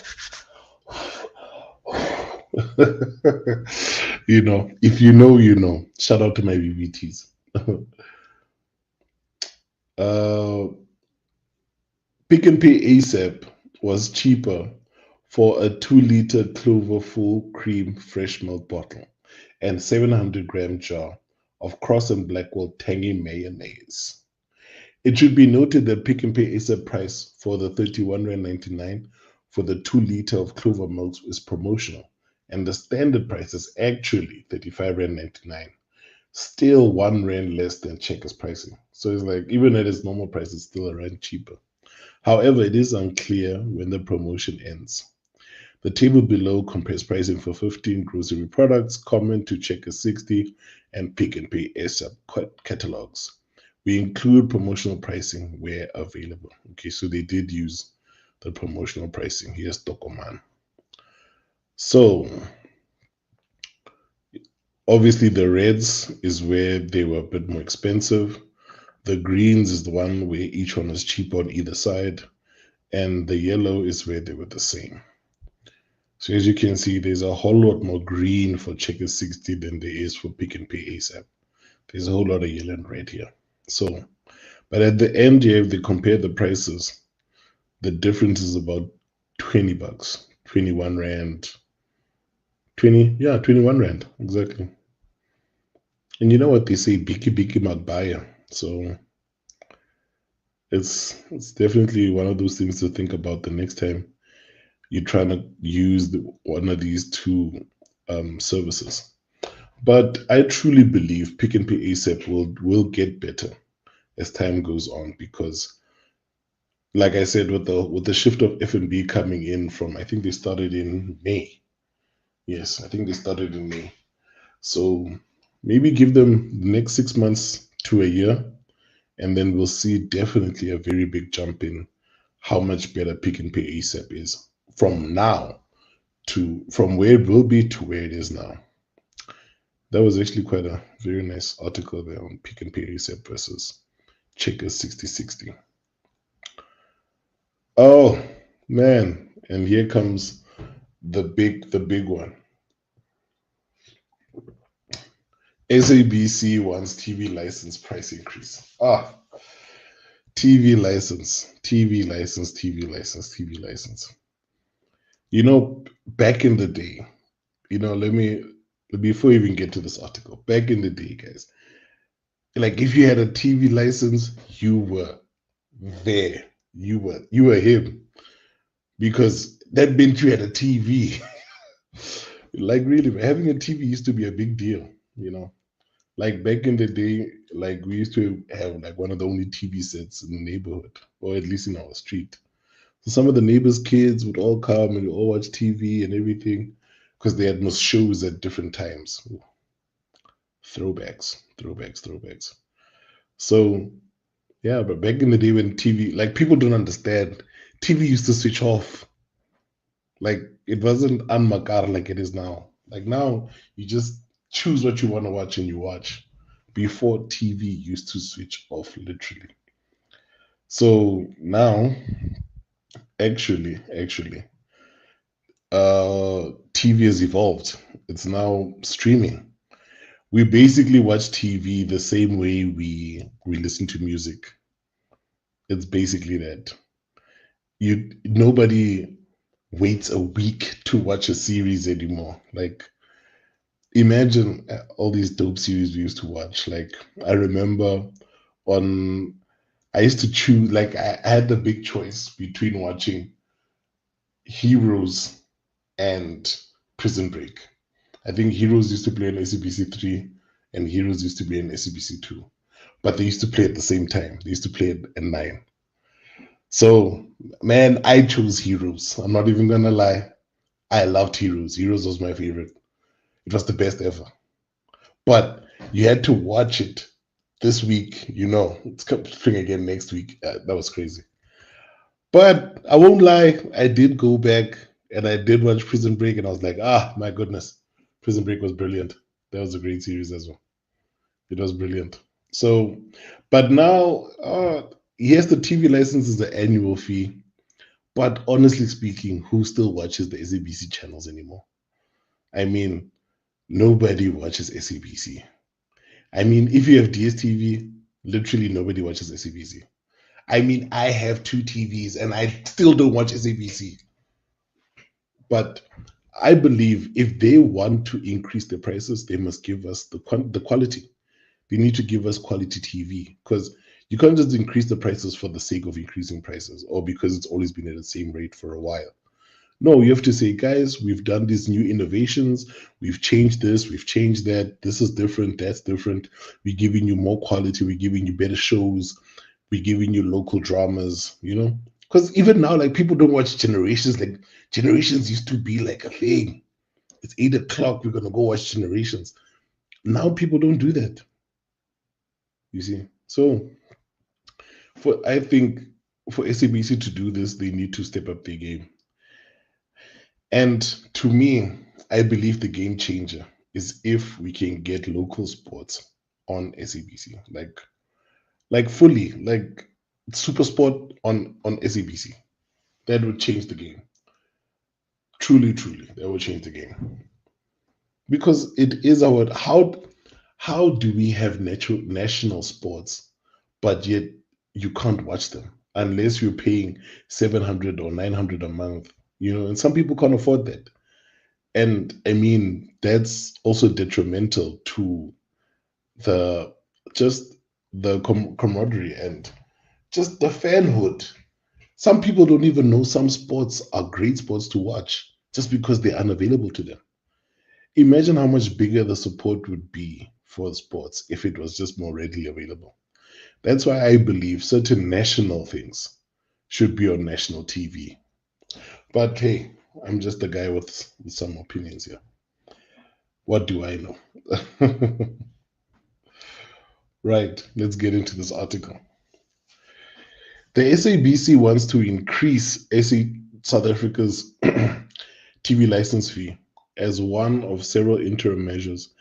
If you know, you know. Shout out to my VVTs. Pick and Pay ASAP was cheaper for a 2-liter Clover full cream fresh milk bottle and 700-gram jar of Cross and Blackwell tangy mayonnaise. It should be noted that Pick and Pay ASAP price for the 31.99 for the 2-liter of Clover milk is promotional, and the standard price is actually 35.99. Still 1 Rand less than Checkers pricing. So it's like even at its normal price, it's still a Rand cheaper. However, it is unclear when the promotion ends. The table below compares pricing for 15 grocery products common to Checkers 60 and Pick and Pay ASAP catalogs. We include promotional pricing where available. Okay, so they did use the promotional pricing. Here's Tokoman. So obviously the reds is where they were a bit more expensive. The greens is the one where each one was cheaper on either side. And the yellow is where they were the same. So as you can see, there's a whole lot more green for Checkers 60 than there is for Pick and Pay ASAP. There's a whole lot of yellow and red here. So, but at the end here, if they compare the prices, the difference is about 20 bucks, 21 Rand, 21 Rand, exactly. And you know what they say, Biki Magbaya. So it's definitely one of those things to think about the next time you're trying to use one of these two services. But I truly believe Pick and Pay ASAP will get better as time goes on, because like I said, with the shift of F&B coming in from, I think they started in May. Yes, I think they started in May. So maybe give them the next 6 months to a year, and then we'll see definitely a very big jump in how much better Pick and Pay ASAP is from where it will be to where it is now. That was actually quite a very nice article there on Pick and Pay ASAP versus Checkers 60/60. Oh man, and here comes the big one. SABC wants TV license price increase. TV license. Back in the day, before we even get to this article, back in the day, guys, like if you had a TV license, you were there. You were him, because that meant you had a TV. Like really, having a TV used to be a big deal, you know. Like back in the day, like we used to have like one of the only TV sets in the neighborhood, or at least in our street. So some of the neighbors' kids would all come and all watch TV and everything because they had no shows at different times. Ooh, throwbacks, throwbacks, throwbacks. So yeah, but back in the day when TV, like people don't understand, TV used to switch off. Like it wasn't unmakar like it is now. Like now you just choose what you want to watch and you watch. Before TV used to switch off literally. So now actually TV has evolved. It's now streaming. We basically watch TV the same way we listen to music. It's basically that. Nobody waits a week to watch a series anymore. Like imagine all these dope series we used to watch. Like I remember on I used to choose like I had the big choice between watching Heroes and Prison Break. I think Heroes used to play on SABC 3 and Heroes used to be on SABC 2. But they used to play at the same time. They used to play at 9. So, man, I chose Heroes. I'm not even gonna lie. I loved Heroes. Heroes was my favorite. It was the best ever. But you had to watch it this week. It's coming again next week. That was crazy. But I won't lie. I did go back and I did watch Prison Break, and I was like, my goodness, Prison Break was brilliant. That was a great series as well. It was brilliant. So, but now, yes, the TV license is the annual fee. But honestly speaking, who still watches the SABC channels anymore? I mean, nobody watches SABC. I mean, if you have DSTV, literally nobody watches SABC. I mean, I have 2 TVs and I still don't watch SABC. But I believe if they want to increase the prices, they must give us the quality. They need to give us quality TV because you can't just increase the prices for the sake of increasing prices or because it's always been at the same rate for a while. No, you have to say, guys, we've done these new innovations. We've changed this, we've changed that. This is different, that's different. We're giving you more quality, we're giving you better shows, we're giving you local dramas, Because even now, like people don't watch Generations. Like Generations used to be like a thing. It's 8 o'clock, we're gonna go watch Generations. Now people don't do that. You see? So I think for SABC to do this, they need to step up their game. And to me, I believe the game changer is if we can get local sports on SABC, like fully, like Super Sport on SABC. That would change the game. Truly, truly, that would change the game. Because it is how do we have national sports, but yet you can't watch them unless you're paying 700 or 900 a month, and some people can't afford that. And I mean, that's also detrimental to the just the camaraderie and just the fanhood. Some people don't even know some sports are great sports to watch just because they're unavailable to them. Imagine how much bigger the support would be for sports if it was just more readily available. That's why I believe certain national things should be on national TV. But hey, I'm just a guy with some opinions here. What do I know? Right, let's get into this article. The SABC wants to increase South Africa's TV license fee as one of several interim measures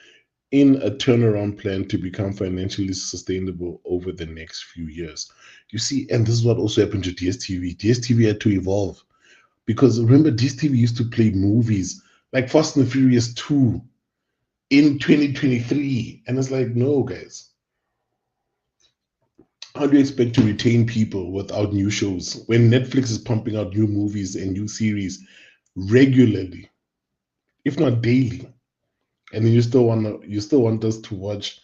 in a turnaround plan to become financially sustainable over the next few years. You see, and this is what also happened to DSTV. DSTV had to evolve because remember, DSTV used to play movies like Fast and the Furious 2 in 2023. And it's like, no, guys. How do you expect to retain people without new shows when Netflix is pumping out new movies and new series regularly, if not daily? And then you still want us to watch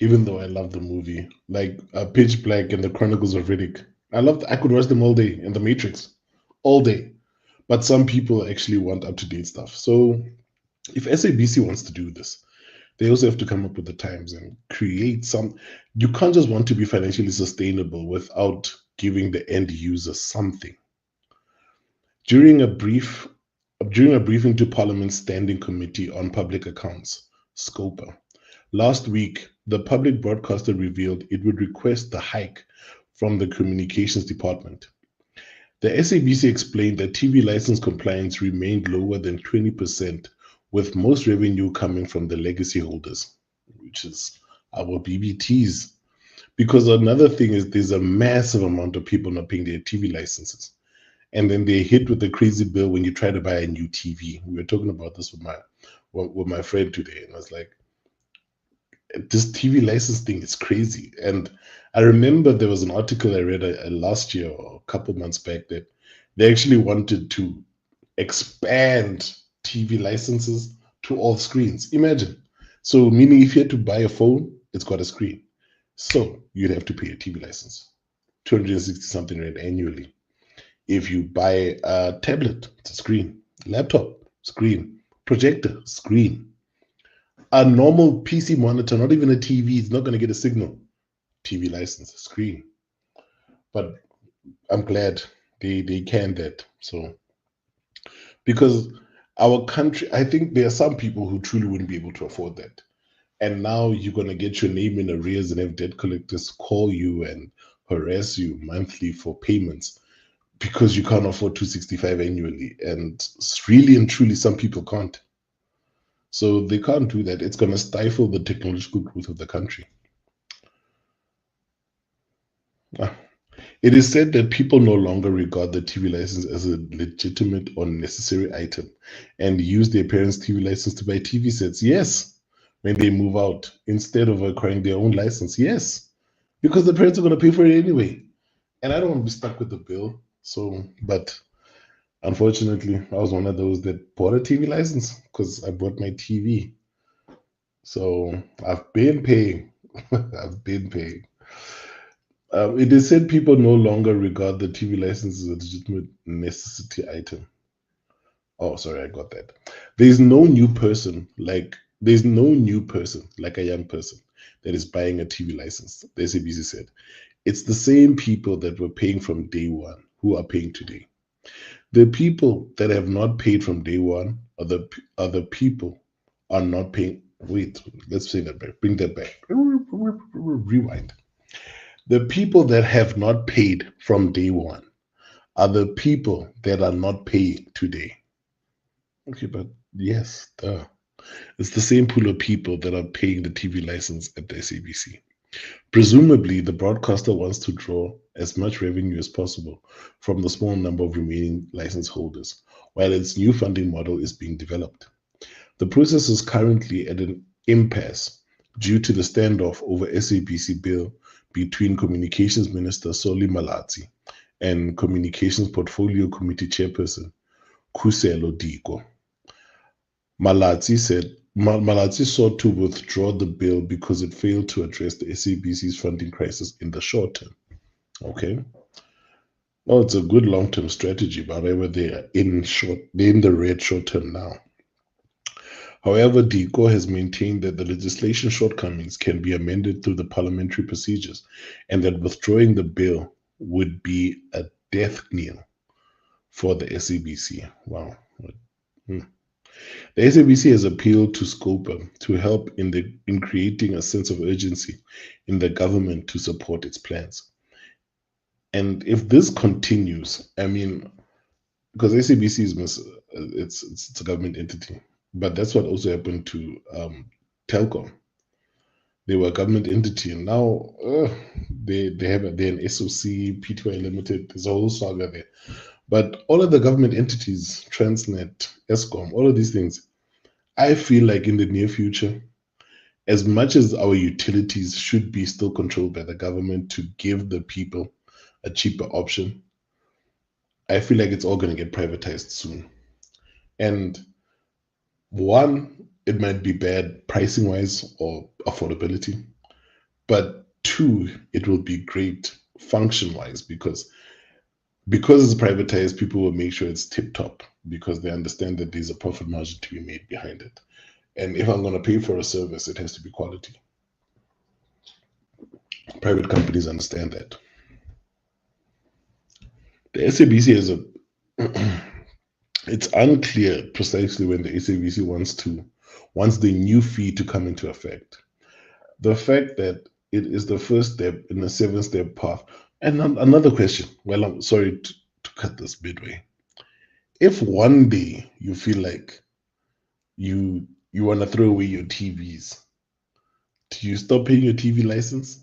even though I love the movie, like Pitch Black and the Chronicles of Riddick. I could watch them all day, and The Matrix all day. but some people actually want up-to-date stuff. So if SABC wants to do this, they also have to come up with the times and create some. You can't just want to be financially sustainable without giving the end user something. During a briefing to Parliament's Standing Committee on Public Accounts, SCOPA, last week, the public broadcaster revealed it would request the hike from the Communications Department. The SABC explained that TV license compliance remained lower than 20%, with most revenue coming from the legacy holders, which is our BBTs. Because another thing is there's a massive amount of people not paying their TV licenses. And then they're hit with a crazy bill when you try to buy a new TV. We were talking about this with my friend today, and I was like, this TV license thing is crazy. And I remember there was an article I read last year or a couple months back that they actually wanted to expand TV licenses to all screens. Imagine. So meaning if you had to buy a phone, it's got a screen. So you'd have to pay a TV license, 260 something rand annually. If you buy a tablet, it's a screen. Laptop, screen. Projector, screen. A normal PC monitor, not even a TV, is not going to get a signal. TV license, screen. But I'm glad they can that. So, because our country, I think there are some people who truly wouldn't be able to afford that. And now you're going to get your name in arrears and have debt collectors call you and harass you monthly for payments because you can't afford 265 annually. And really and truly, some people can't. So they can't do that. It's going to stifle the technological growth of the country. It is said that people no longer regard the TV license as a legitimate or necessary item and use their parents' TV license to buy TV sets. Yes, when they move out, instead of acquiring their own license. Yes, because the parents are going to pay for it anyway. And I don't want to be stuck with the bill. So, but unfortunately, I was one of those that bought a TV license because I bought my TV. So I've been paying. I've been paying. It is said people no longer regard the TV license as a legitimate necessity item. Oh, sorry, I got that. There's no new person like a young person that is buying a TV license. The SABC said it's the same people that were paying from day one who are paying today. The people that have not paid from day one are the people are not paying. Wait, let's say that back. Bring that back. Rewind. The people that have not paid from day one are the people that are not paying today. Okay, but yes, it's the same pool of people that are paying the TV license at the SABC. Presumably, the broadcaster wants to draw as much revenue as possible from the small number of remaining license holders, while its new funding model is being developed. The process is currently at an impasse due to the standoff over SABC bill between Communications Minister Solly Malatsi and Communications Portfolio Committee Chairperson Khuselo Diko. Malatsi sought to withdraw the bill because it failed to address the SABC's funding crisis in the short term. Okay. Well, it's a good long-term strategy, but however, they're in the red short term now. However, Diko has maintained that the legislation shortcomings can be amended through the parliamentary procedures and that withdrawing the bill would be a death knell for the SABC. Wow. The SABC has appealed to SCOPA to help in creating a sense of urgency in the government to support its plans. And if this continues, I mean, because SABC it's a government entity, but that's what also happened to Telkom. They were a government entity, and now they're an SOC, PTY Limited. There's a whole saga there. But all of the government entities, Transnet, Eskom, all of these things, I feel like in the near future, as much as our utilities should be still controlled by the government to give the people a cheaper option, I feel like it's all going to get privatized soon. And one, it might be bad pricing wise or affordability, but two, it will be great function wise because Because it's privatized, people will make sure it's tip top because they understand that there's a profit margin to be made behind it. And if I'm going to pay for a service, it has to be quality. Private companies understand that. The SABC is it's unclear precisely when the SABC wants the new fee to come into effect. The fact that it is the first step in a 7-step path. And another question. Well, I'm sorry to cut this midway. If one day you feel like you want to throw away your TVs, do you stop paying your TV license?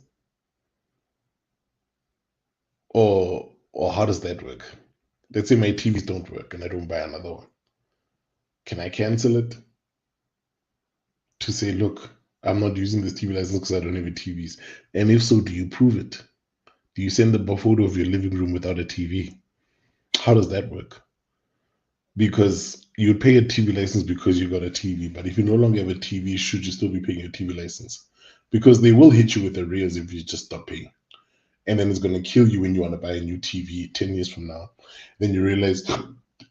Or how does that work? Let's say my TVs don't work and I don't buy another one. Can I cancel it? To say, look, I'm not using this TV license because I don't have a TVs. And if so, do you prove it? Do you send a photo of your living room without a TV? How does that work? Because you pay a TV license because you got a TV, but if you no longer have a TV, should you still be paying your TV license? Because they will hit you with arrears if you just stop paying. And then it's going to kill you when you want to buy a new TV 10 years from now. Then you realize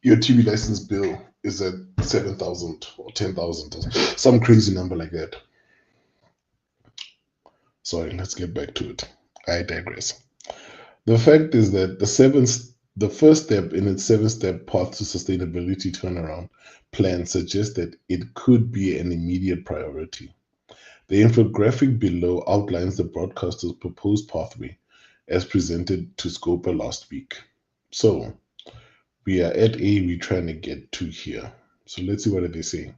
your TV license bill is at 7,000 or 10,000 or some crazy number like that. Sorry, let's get back to it. I digress. The fact is that the first step in its 7-step path to sustainability turnaround plan suggests that it could be an immediate priority. The infographic below outlines the broadcaster's proposed pathway as presented to Scopa last week. So we are at A, we're trying to get to here. So let's see what they say.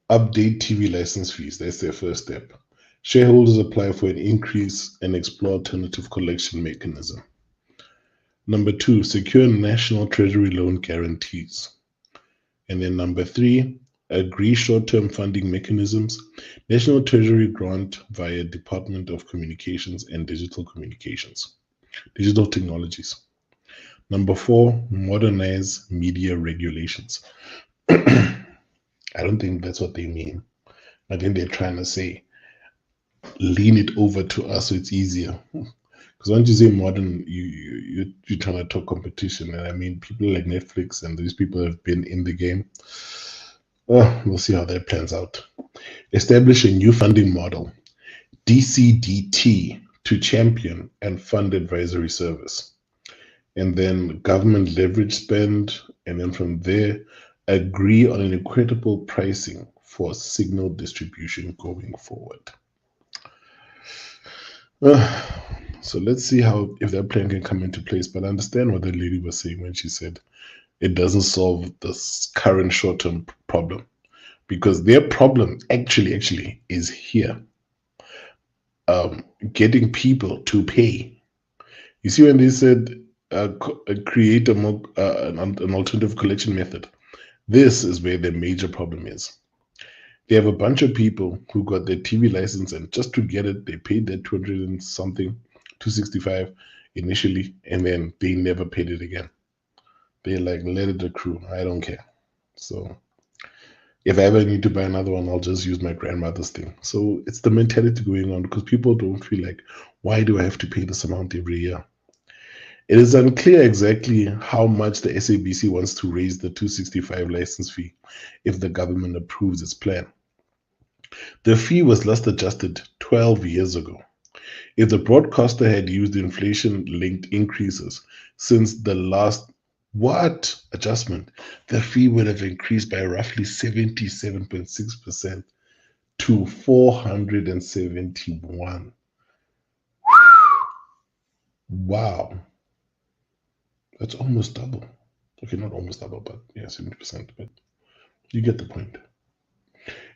Update TV license fees. That's their first step. Shareholders apply for an increase and explore alternative collection mechanism. Number 2, secure national treasury loan guarantees. And then number 3, agree short-term funding mechanisms, national treasury grant via Department of Communications and Digital Technologies. Number 4, modernize media regulations. I don't think that's what they mean. I think they're trying to say, lean it over to us so it's easier. Because once you say modern, you're trying to talk competition. And I mean, people like Netflix and these people have been in the game. We'll see how that plans out. Establish a new funding model, DCDT, to champion and fund advisory service. And then government leverage spend. And then from there, agree on an equitable pricing for signal distribution going forward. So let's see if that plan can come into place. But I understand what the lady was saying when she said it doesn't solve this current short-term problem, because their problem actually is here. Getting people to pay. You see, when they said create an alternative collection method, this is where the major problem is. They have a bunch of people who got their TV license, and just to get it, they paid that 200 and something, 265 initially, and then they never paid it again. They're like, let it accrue. I don't care. So if I ever need to buy another one, I'll just use my grandmother's thing. So it's the mentality going on, because people don't feel like, why do I have to pay this amount every year? It is unclear exactly how much the SABC wants to raise the 265 license fee if the government approves its plan. The fee was last adjusted 12 years ago. If the broadcaster had used inflation-linked increases since the last adjustment, the fee would have increased by roughly 77.6% to 471. Wow. That's almost double. Okay, not almost double, but yeah, 70%. But you get the point.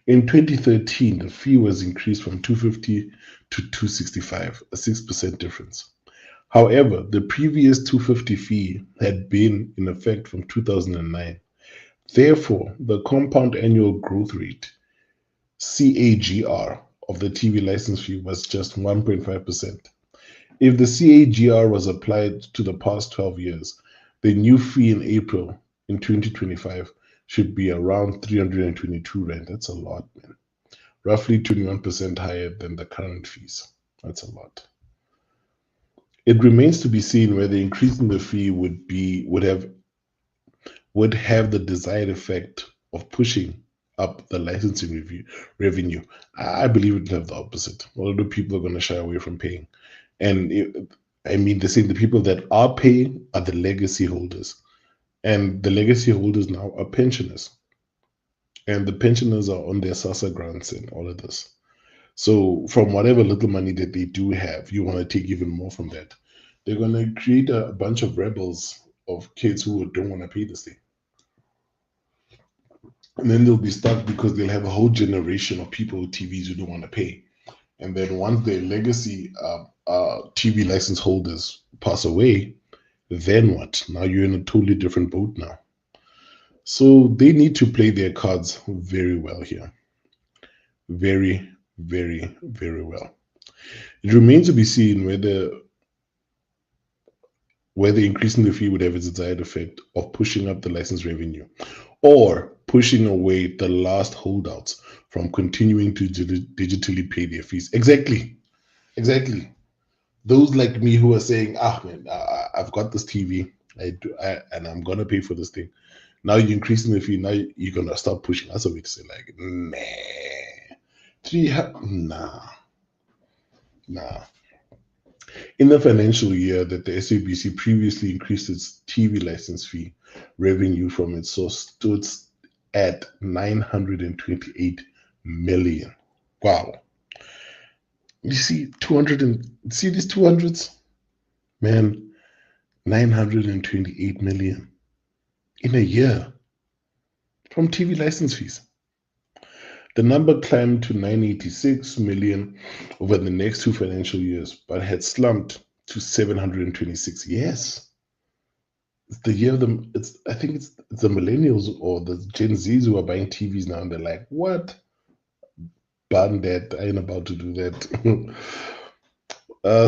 In 2013, the fee was increased from 250 to 265, a 6% difference. However, the previous 250 fee had been in effect from 2009. Therefore, the compound annual growth rate, CAGR, of the TV license fee was just 1.5%. If the CAGR was applied to the past 12 years, the new fee in April in 2025 should be around 322 Rand. That's a lot, man. Roughly 21% higher than the current fees. That's a lot. It remains to be seen whether increasing the fee would have the desired effect of pushing up the licensing revenue. I believe it will have the opposite. A lot of people are going to shy away from paying. And I mean, they're saying the people that are paying are the legacy holders. And the legacy holders now are pensioners. And the pensioners are on their SASSA grants and all of this. So from whatever little money that they do have, you want to take even more from that. They're going to create a bunch of rebels of kids who don't want to pay this thing. And then they'll be stuck because they'll have a whole generation of people with TVs who don't want to pay. And then once their legacy TV license holders pass away, then what? Now you're in a totally different boat now. So they need to play their cards very well here. Very, very, very well. It remains to be seen whether increasing the fee would have its desired effect of pushing up the license revenue or pushing away the last holdouts from continuing to digitally pay their fees. Exactly. Those like me who are saying, man, I've got this TV, and I'm going to pay for this thing. Now you're increasing the fee. Now you're going to start pushing us away to say like, nah. In the financial year that the SABC previously increased its TV license fee, revenue from its source stood at 928 million. Wow. You see 200 see these 200s? Man, 928 million in a year from TV license fees. The number climbed to 986 million over the next 2 financial years, but had slumped to 726. Yes. It's the year of the, I think it's the millennials or the Gen Zs who are buying TVs now, and they're like, what? Ban that. I ain't about to do that.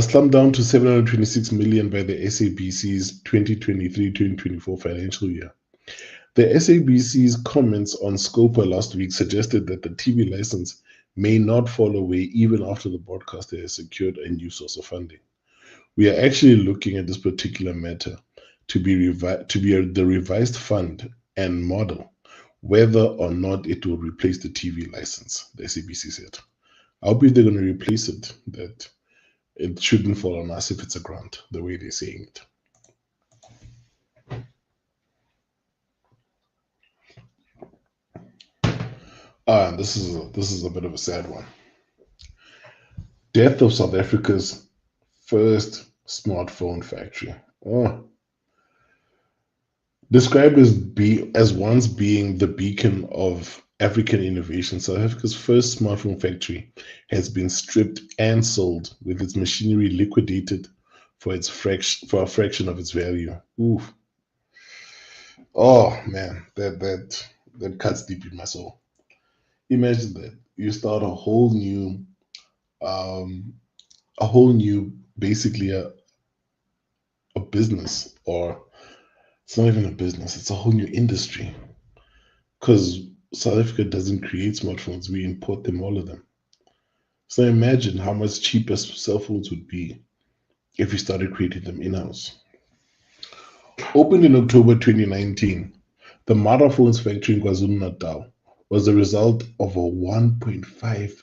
Slumped down to 726 million by the SABC's 2023-2024 financial year. The SABC's comments on Scopa last week suggested that the TV license may not fall away even after the broadcaster has secured a new source of funding. We are actually looking at this particular matter to be the revised fund and model, whether or not it will replace the TV license, the SABC said. I hope if they're going to replace it, that it shouldn't fall on us if it's a grant, the way they're saying it. This is a bit of a sad one. Death of South Africa's first smartphone factory. Described as once being the beacon of African innovation, South Africa's first smartphone factory has been stripped and sold, with its machinery liquidated for a fraction of its value. Oof. Oh man, that cuts deep in my soul. Imagine that you start a whole new, basically a business, or it's not even a business, it's a whole new industry. Because South Africa doesn't create smartphones, we import them, all of them. So imagine how much cheaper cell phones would be if we started creating them in-house. Opened in October 2019, the Mara Phones factory in KwaZulu-Natal was the result of a 1.5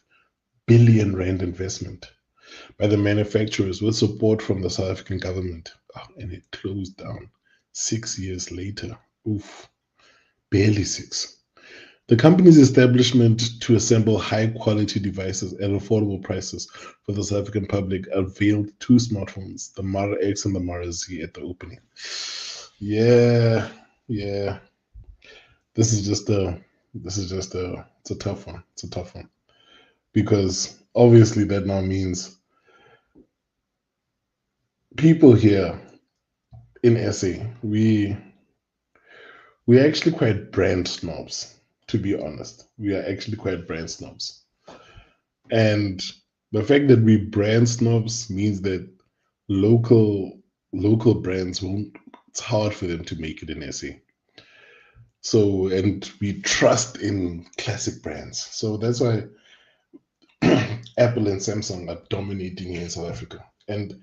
billion rand investment by the manufacturers with support from the South African government. And it closed down 6 years later. Oof, barely 6. The company's establishment to assemble high-quality devices at affordable prices for the South African public unveiled 2 smartphones, the Mara X and the Mara Z, at the opening. Yeah. This is just it's a tough one. It's a tough one. Because obviously that now means people here in SA, we're actually quite brand snobs, to be honest. We are actually quite brand snobs. And the fact that we brand snobs means that local brands it's hard for them to make it in SA. So, and we trust in classic brands. So that's why Apple and Samsung are dominating here in South Africa. And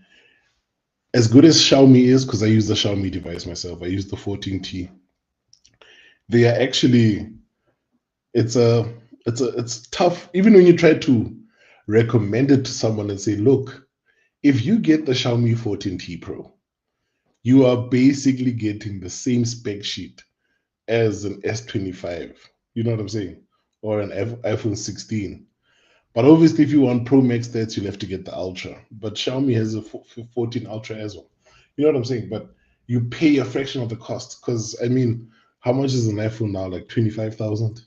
as good as Xiaomi is, because I use the Xiaomi device myself, I use the 14T. They are actually, it's tough. Even when you try to recommend it to someone and say, look, if you get the Xiaomi 14T Pro, you are basically getting the same spec sheet as an S25. You know what I'm saying? Or an iPhone 16. But obviously, if you want Pro Max stats, you'll have to get the Ultra. But Xiaomi has a 14 Ultra as well. You know what I'm saying? But you pay a fraction of the cost. Because, I mean, how much is an iPhone now? Like 25,000?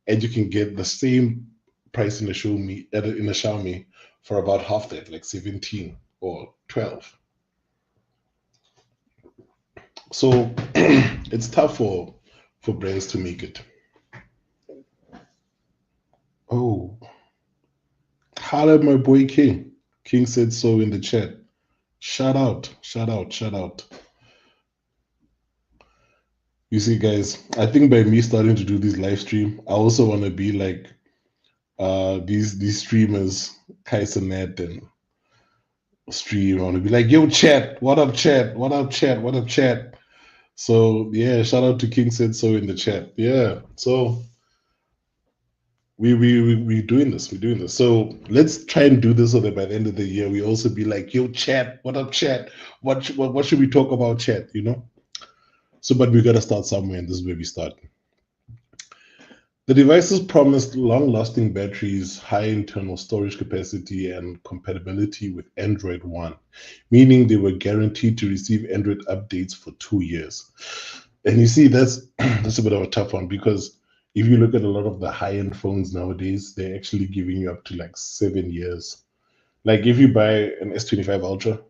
And you can get the same price in a Xiaomi for about half that, like 17 or 12. So it's tough for brands to make it. Oh, holla, my boy King. King said so in the chat. Shout out, shout out, shout out. You see, guys, I think by me starting to do this live stream, I also want to be like these streamers, Kaisenet and Stream. I want to be like, yo, chat, what up, chat? What up, chat? What up, chat? So yeah, shout out to King said so in the chat. Yeah, so we doing this. We're doing this. So let's try and do this so that by the end of the year we also be like, yo, chat, what up, chat? What should we talk about, chat? You know. So, but we gotta start somewhere, and this is where we start. The devices promised long-lasting batteries, high internal storage capacity, and compatibility with Android One, meaning they were guaranteed to receive Android updates for 2 years. And you see, that's a bit of a tough one, because if you look at a lot of the high-end phones nowadays, they're actually giving you up to like 7 years. Like if you buy an S25 Ultra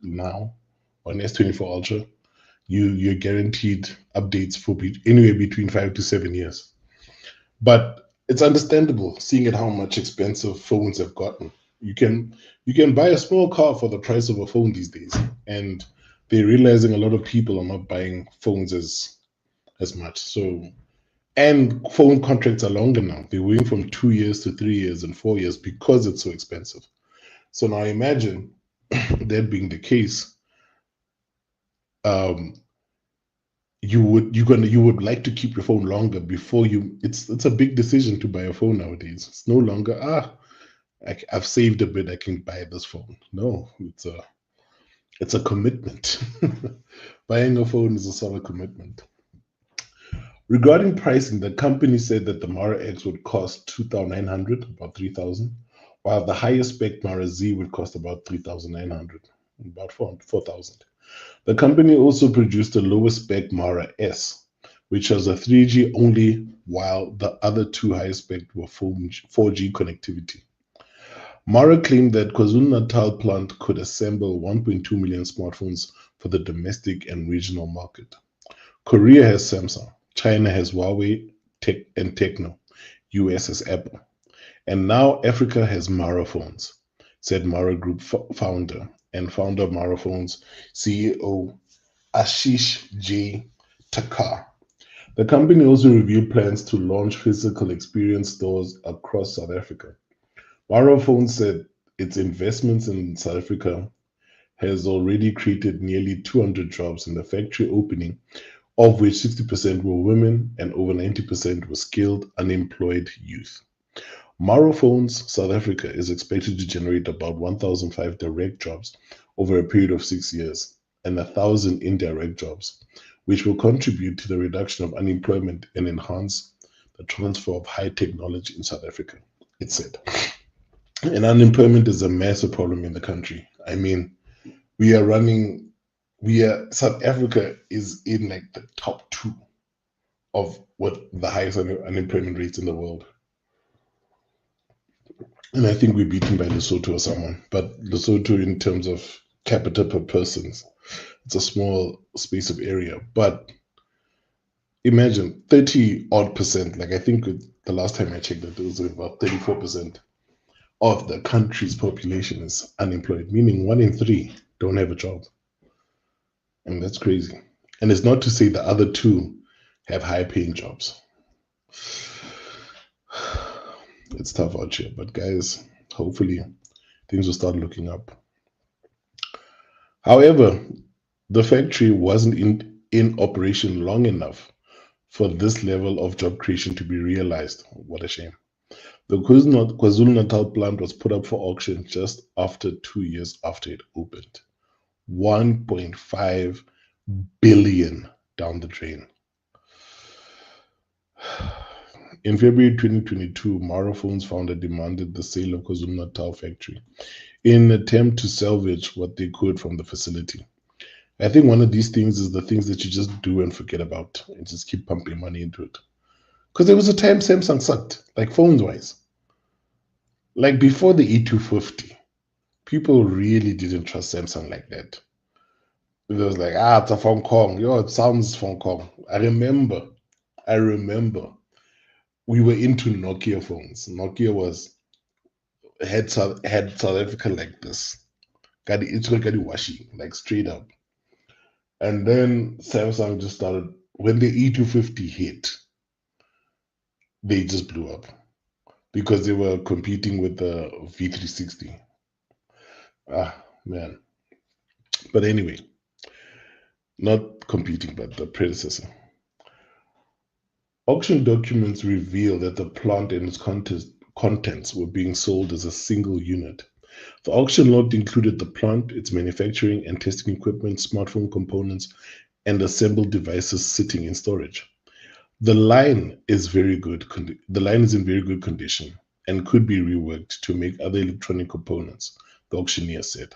now or an S24 Ultra, you're guaranteed updates for anywhere between 5 to 7 years. But it's understandable, seeing at how much expensive phones have gotten. You can buy a small car for the price of a phone these days, and they're realizing a lot of people are not buying phones as much. So, and phone contracts are longer now. They're going from 2 years to 3 years and 4 years because it's so expensive. So now imagine that being the case. You would like to keep your phone longer before you. It's a big decision to buy a phone nowadays. It's no longer I've saved a bit, I can buy this phone. No, it's a commitment. Buying a phone is a solid commitment. Regarding pricing, the company said that the Mara X would cost 2,900, about 3,000, while the highest spec Mara Z would cost about 3,900, about 4,000. The company also produced a lower spec Mara S, which has a 3G only, while the other two highest spec were 4G connectivity. Mara claimed that KwaZulu-Natal plant could assemble 1.2 million smartphones for the domestic and regional market. Korea has Samsung, China has Huawei and Tecno, US has Apple, and now Africa has Mara phones, said Mara Group founder of Mara Phones, CEO Ashish J. Thakkar. The company also revealed plans to launch physical experience stores across South Africa. Mara Phones said its investments in South Africa has already created nearly 200 jobs in the factory opening, of which 60% were women and over 90% were skilled unemployed youth. Mara Phones South Africa is expected to generate about 1,005 direct jobs over a period of 6 years and 1,000 indirect jobs, which will contribute to the reduction of unemployment and enhance the transfer of high technology in South Africa, it said. And unemployment is a massive problem in the country. I mean, South Africa is in like the top 2 of what the highest unemployment rates in the world. And I think we're beaten by Lesotho or someone. But Lesotho, in terms of capita per person, it's a small space of area. But imagine 30 odd percent, like I think the last time I checked that it was about 34% of the country's population is unemployed, meaning 1 in 3 don't have a job. And that's crazy. And it's not to say the other 2 have high paying jobs. It's tough out here, but guys, hopefully things will start looking up. However, the factory wasn't in operation long enough for this level of job creation to be realized. What a shame. The KwaZulu-Natal plant was put up for auction just after 2 years after it opened. 1.5 billion down the drain. In February 2022, Maro Phones founder demanded the sale of KwaZulu-Natal factory in an attempt to salvage what they could from the facility. I think one of these things is the things that you just do and forget about and just keep pumping money into it. Because there was a time Samsung sucked, like phones-wise. Like before the E250, people really didn't trust Samsung like that. It was like, it's a Hong Kong. Yo, it sounds Hong Kong. I remember we were into Nokia phones. Nokia had South Africa like this. It's got washi, like straight up. And then Samsung just started, when the E250 hit, they just blew up because they were competing with the V360. Man. But anyway, not competing, but the predecessor. Auction documents reveal that the plant and its contents were being sold as a single unit. The auction lot included the plant, its manufacturing and testing equipment, smartphone components, and assembled devices sitting in storage. The line is very good. The line is in very good condition and could be reworked to make other electronic components, the auctioneer said.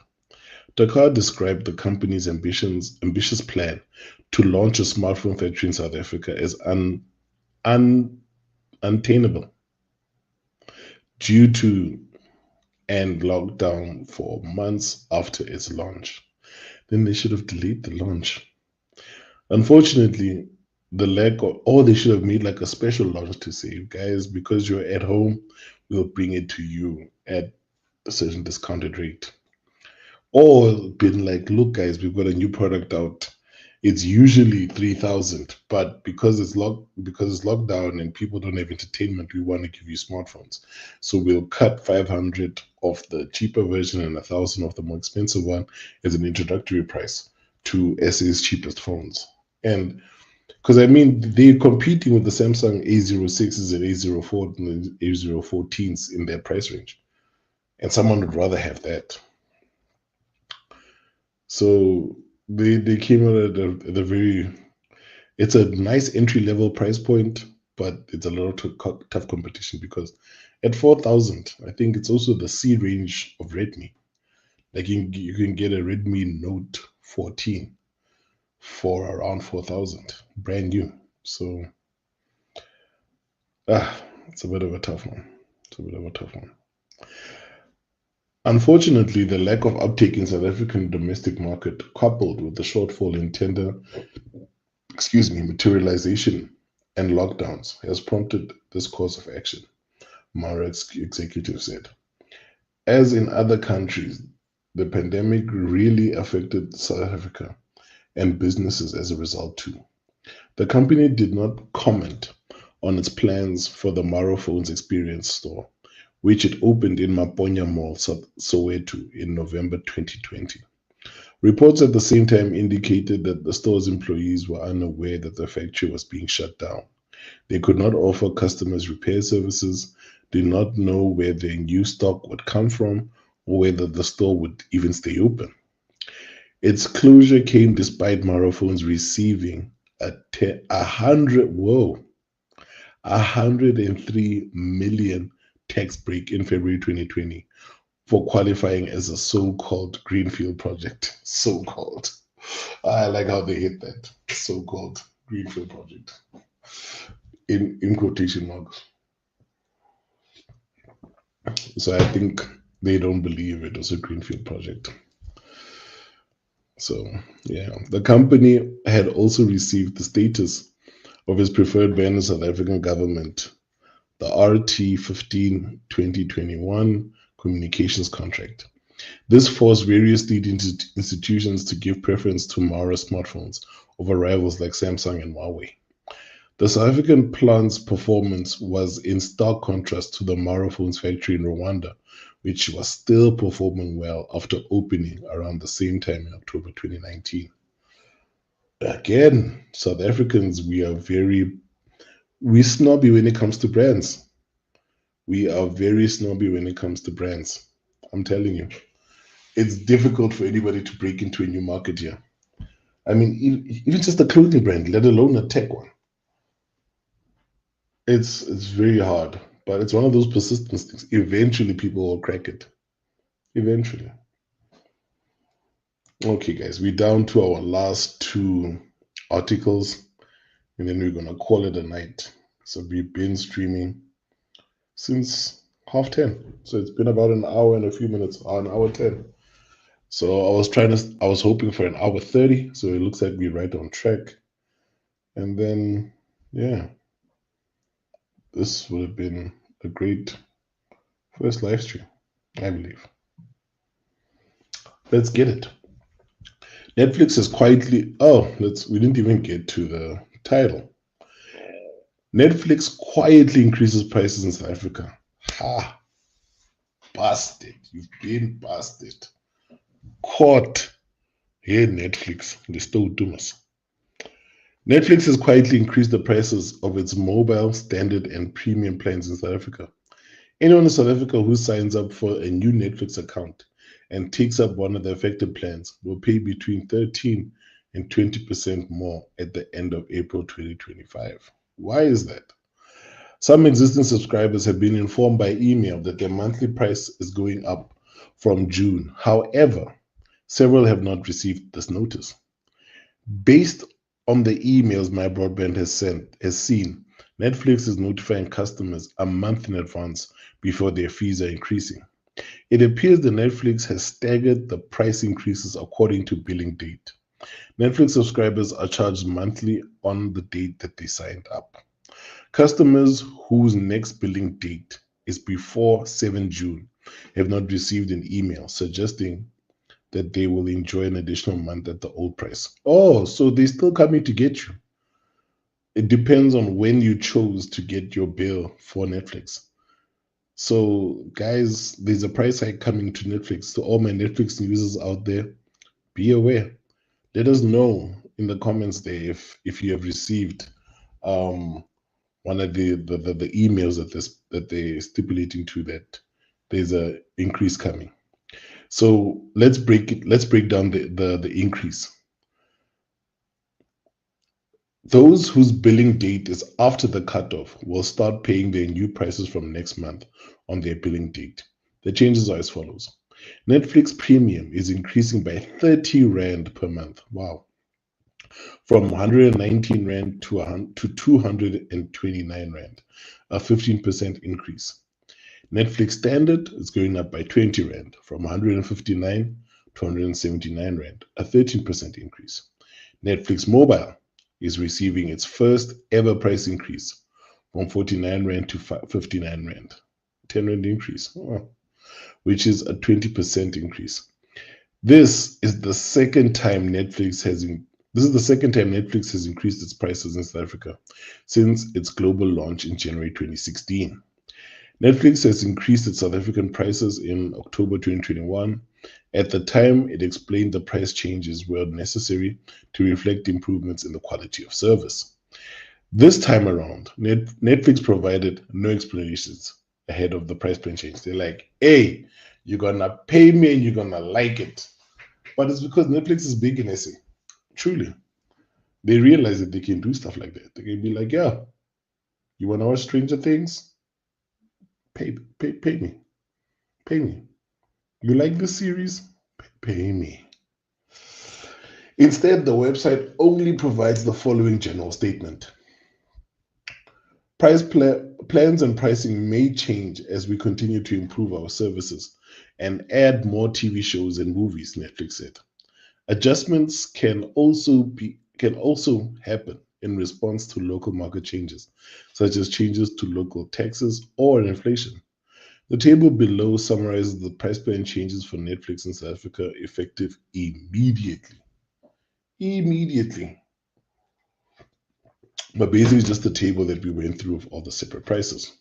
Dakar described the company's ambitious plan to launch a smartphone factory in South Africa as unattainable due to and lockdown for months after its launch. Then they should have delayed the launch. Unfortunately, they should have made like a special launch to say, guys, because you're at home, we'll bring it to you at a certain discounted rate. Or been like, look, guys, we've got a new product out. It's usually 3,000, but because it's locked down and people don't have entertainment, we want to give you smartphones. So we'll cut 500 of the cheaper version and 1,000 of the more expensive one as an introductory price to SA's cheapest phones. And because they're competing with the Samsung A06s and A04 and A014s in their price range, and someone would rather have that. So they came out at a very, it's a nice entry level price point, but it's a lot of tough competition because at 4,000, I think it's also the C range of Redmi. Like you can get a Redmi Note 14 for around 4,000, brand new. So it's a bit of a tough one. Unfortunately, the lack of uptake in South African domestic market, coupled with the shortfall in tender, materialization and lockdowns, has prompted this course of action, Mara's executive said. As in other countries, the pandemic really affected South Africa and businesses as a result too. The company did not comment on its plans for the Maro Phones Experience store, which it opened in Maponya Mall, Soweto in November 2020. Reports at the same time indicated that the store's employees were unaware that the factory was being shut down. They could not offer customers repair services, did not know where their new stock would come from, or whether the store would even stay open. Its closure came despite Maro Phones receiving 103 million tax break in February 2020 for qualifying as a so-called greenfield project. So-called. I like how they hit that. So-called greenfield project. In quotation marks. So I think they don't believe it was a greenfield project. So yeah, the company had also received the status of its preferred vendor South African government, the RT15 2021 communications contract. This forced various leading institutions to give preference to Mara smartphones over rivals like Samsung and Huawei. The South African plant's performance was in stark contrast to the Mara Phones factory in Rwanda, which was still performing well after opening around the same time in October 2019. Again, South Africans, we snobby when it comes to brands. We are very snobby when it comes to brands. I'm telling you, it's difficult for anybody to break into a new market here. I mean, even just a clothing brand, let alone a tech one. It's very hard, but it's one of those persistent things. Eventually, people will crack it. Eventually. Okay, guys, we're down to our last two articles, and then we're gonna call it a night. So we've been streaming since 10:30. So it's been about an hour and a few minutes, an hour 10. So I was hoping for an hour 30. So it looks like we're right on track. And then, yeah, this would have been a great first live stream, I believe. Let's get it. Netflix has quietly, we didn't even get to the title. Netflix quietly increases prices in South Africa. Ha! Busted. You've been busted. Caught. Here, Netflix. They still do us. Netflix has quietly increased the prices of its mobile, standard, and premium plans in South Africa. Anyone in South Africa who signs up for a new Netflix account and takes up one of the affected plans will pay between 13 and 20% more at the end of April 2025. Why is that? Some existing subscribers have been informed by email that their monthly price is going up from June. However, several have not received this notice. Based on the emails My Broadband has seen, Netflix is notifying customers a month in advance before their fees are increasing. It appears that Netflix has staggered the price increases according to billing date. Netflix subscribers are charged monthly on the date that they signed up. Customers whose next billing date is before 7 June have not received an email suggesting that they will enjoy an additional month at the old price. Oh, so they're still coming to get you. It depends on when you chose to get your bill for Netflix. So, guys, there's a price hike coming to Netflix. To all my Netflix users out there, be aware. Let us know in the comments there if you have received one of the emails that they're stipulating to that there's a increase coming. So let's break down the increase. Those whose billing date is after the cutoff will start paying their new prices from next month on their billing date. The changes are as follows. Netflix Premium is increasing by 30 Rand per month. Wow. From 119 Rand to 229 Rand, a 15% increase. Netflix Standard is going up by 20 Rand from 159 to 179 Rand, a 13% increase. Netflix Mobile is receiving its first ever price increase from 49 Rand to 59 Rand, 10 Rand increase, which is a 20% increase. This is the second time Netflix has increased its prices in South Africa since its global launch in January 2016. Netflix has increased its South African prices in October 2021. At the time, it explained the price changes were necessary to reflect improvements in the quality of service. This time around, Netflix provided no explanations ahead of the price plan change. They're like, hey, you're going to pay me and you're going to like it. But it's because Netflix is big in SA. Truly. They realize that they can do stuff like that. They can be like, yeah, you want to watch Stranger Things? Pay me. Pay me. You like this series? Pay me. Instead, the website only provides the following general statement. Plans and pricing may change as we continue to improve our services and add more TV shows and movies, Netflix said. Adjustments can also happen in response to local market changes, such as changes to local taxes or inflation. The table below summarizes the price plan changes for Netflix in South Africa effective immediately. But basically, it's just the table that we went through of all the separate prices.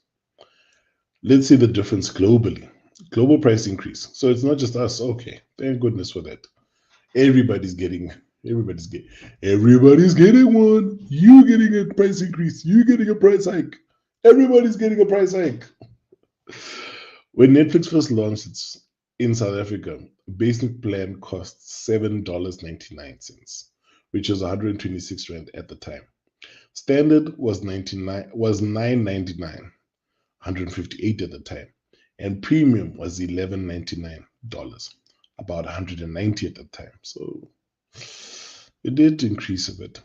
Let's see the difference globally. Global price increase. So it's not just us. Okay, thank goodness for that. Everybody's getting one. You getting a price increase. You getting a price hike. Everybody's getting a price hike. When Netflix first launched in South Africa, basic plan cost $7.99, which was 126 rand at the time. Standard was $9.99, 158 at the time, and premium was $11.99, about 190 at the time. So it did increase a bit.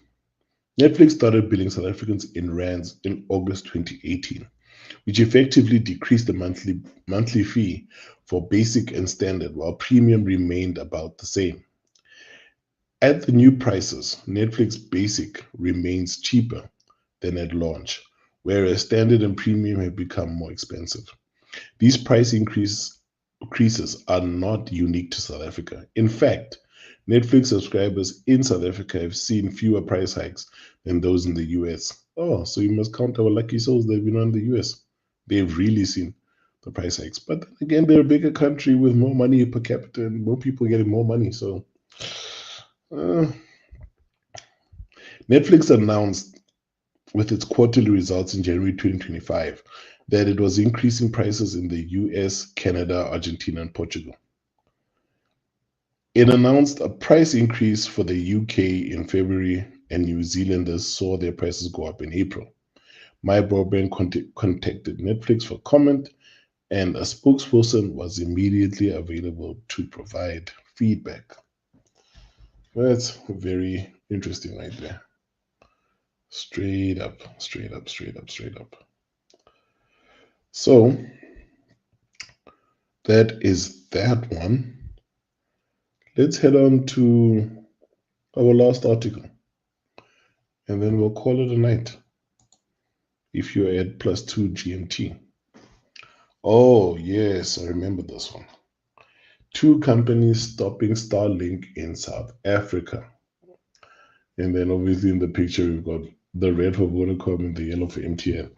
Netflix started billing South Africans in rands in August 2018, which effectively decreased the monthly fee for basic and standard, while premium remained about the same. At the new prices, Netflix Basic remains cheaper than at launch, whereas standard and premium have become more expensive. These price increases are not unique to South Africa. In fact, Netflix subscribers in South Africa have seen fewer price hikes than those in the US. Oh, so you must count our lucky souls that have been in the US. They've really seen the price hikes. But then again, they're a bigger country with more money per capita and more people getting more money. So Netflix announced with its quarterly results in January 2025 that it was increasing prices in the US, Canada, Argentina, and Portugal. It announced a price increase for the UK in February, and New Zealanders saw their prices go up in April. My Broadband contacted Netflix for comment, and a spokesperson was immediately available to provide feedback. That's very interesting right there. Straight up. So that is that one. Let's head on to our last article, and then we'll call it a night if you're at +2 GMT. Oh, yes, I remember this one. 2 companies stopping Starlink in South Africa. And then obviously in the picture, we've got the red for Vodacom and the yellow for MTN.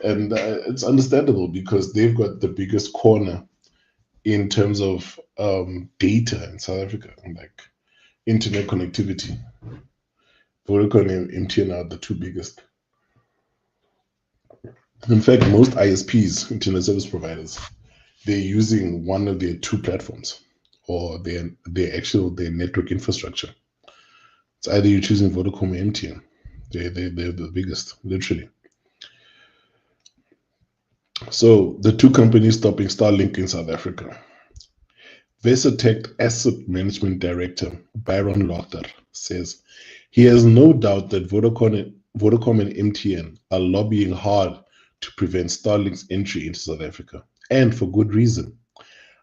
And it's understandable because they've got the biggest corner in terms of data in South Africa, like internet connectivity. Vodacom and MTN are the 2 biggest. In fact, most ISPs, internet service providers, they're using one of their 2 platforms or their network infrastructure. It's either you're choosing Vodacom or MTN. They're the biggest, literally. So the 2 companies stopping Starlink in South Africa. Versatech Asset Management Director Byron Lothar says he has no doubt that Vodacom and MTN are lobbying hard to prevent Starlink's entry into South Africa, and for good reason.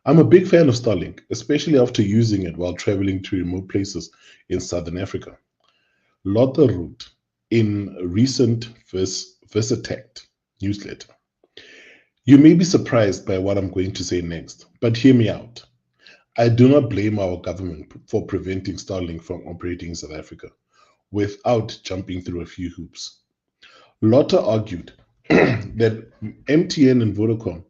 I'm a big fan of Starlink, especially after using it while traveling to remote places in Southern Africa. Lothar wrote in a recent Versatech newsletter. You may be surprised by what I'm going to say next, but hear me out. I do not blame our government for preventing Starlink from operating in South Africa without jumping through a few hoops. Lothar argued that MTN and Vodacom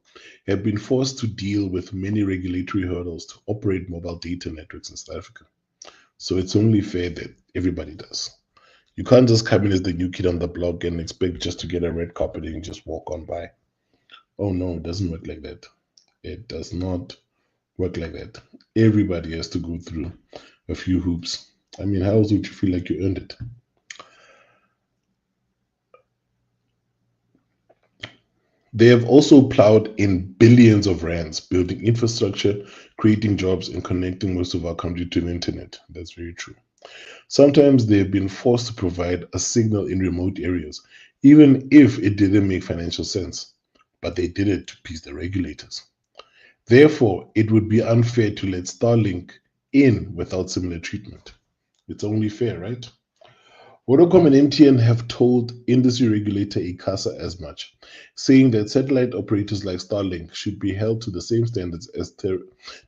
have been forced to deal with many regulatory hurdles to operate mobile data networks in South Africa. So it's only fair that everybody does. You can't just come in as the new kid on the block and expect just to get a red carpet and just walk on by. Oh no, it doesn't work like that. It does not work like that. Everybody has to go through a few hoops. I mean, how else would you feel like you earned it? They have also plowed in billions of rands building infrastructure, creating jobs, and connecting most of our country to the internet. That's very true. Sometimes they have been forced to provide a signal in remote areas, even if it didn't make financial sense. But they did it to please the regulators. Therefore, it would be unfair to let Starlink in without similar treatment. It's only fair, right? Vodacom and MTN have told industry regulator ICASA as much, saying that satellite operators like Starlink should be held to the same standards as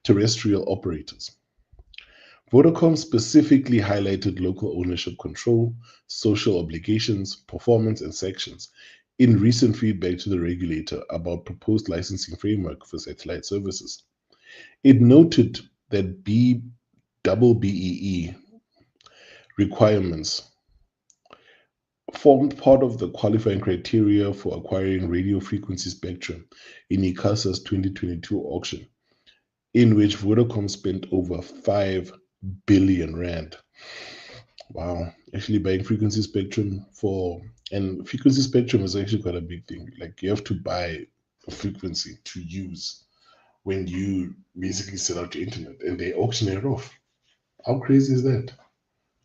terrestrial operators. Vodacom specifically highlighted local ownership control, social obligations, performance, and sanctions in recent feedback to the regulator about proposed licensing framework for satellite services. It noted that BEE requirements formed part of the qualifying criteria for acquiring radio frequency spectrum in ICASA's 2022 auction, in which Vodacom spent over 5 billion rand. Wow, actually buying frequency spectrum and frequency spectrum is actually quite a big thing. Like you have to buy a frequency to use when you basically set out your internet and they auction it off. How crazy is that?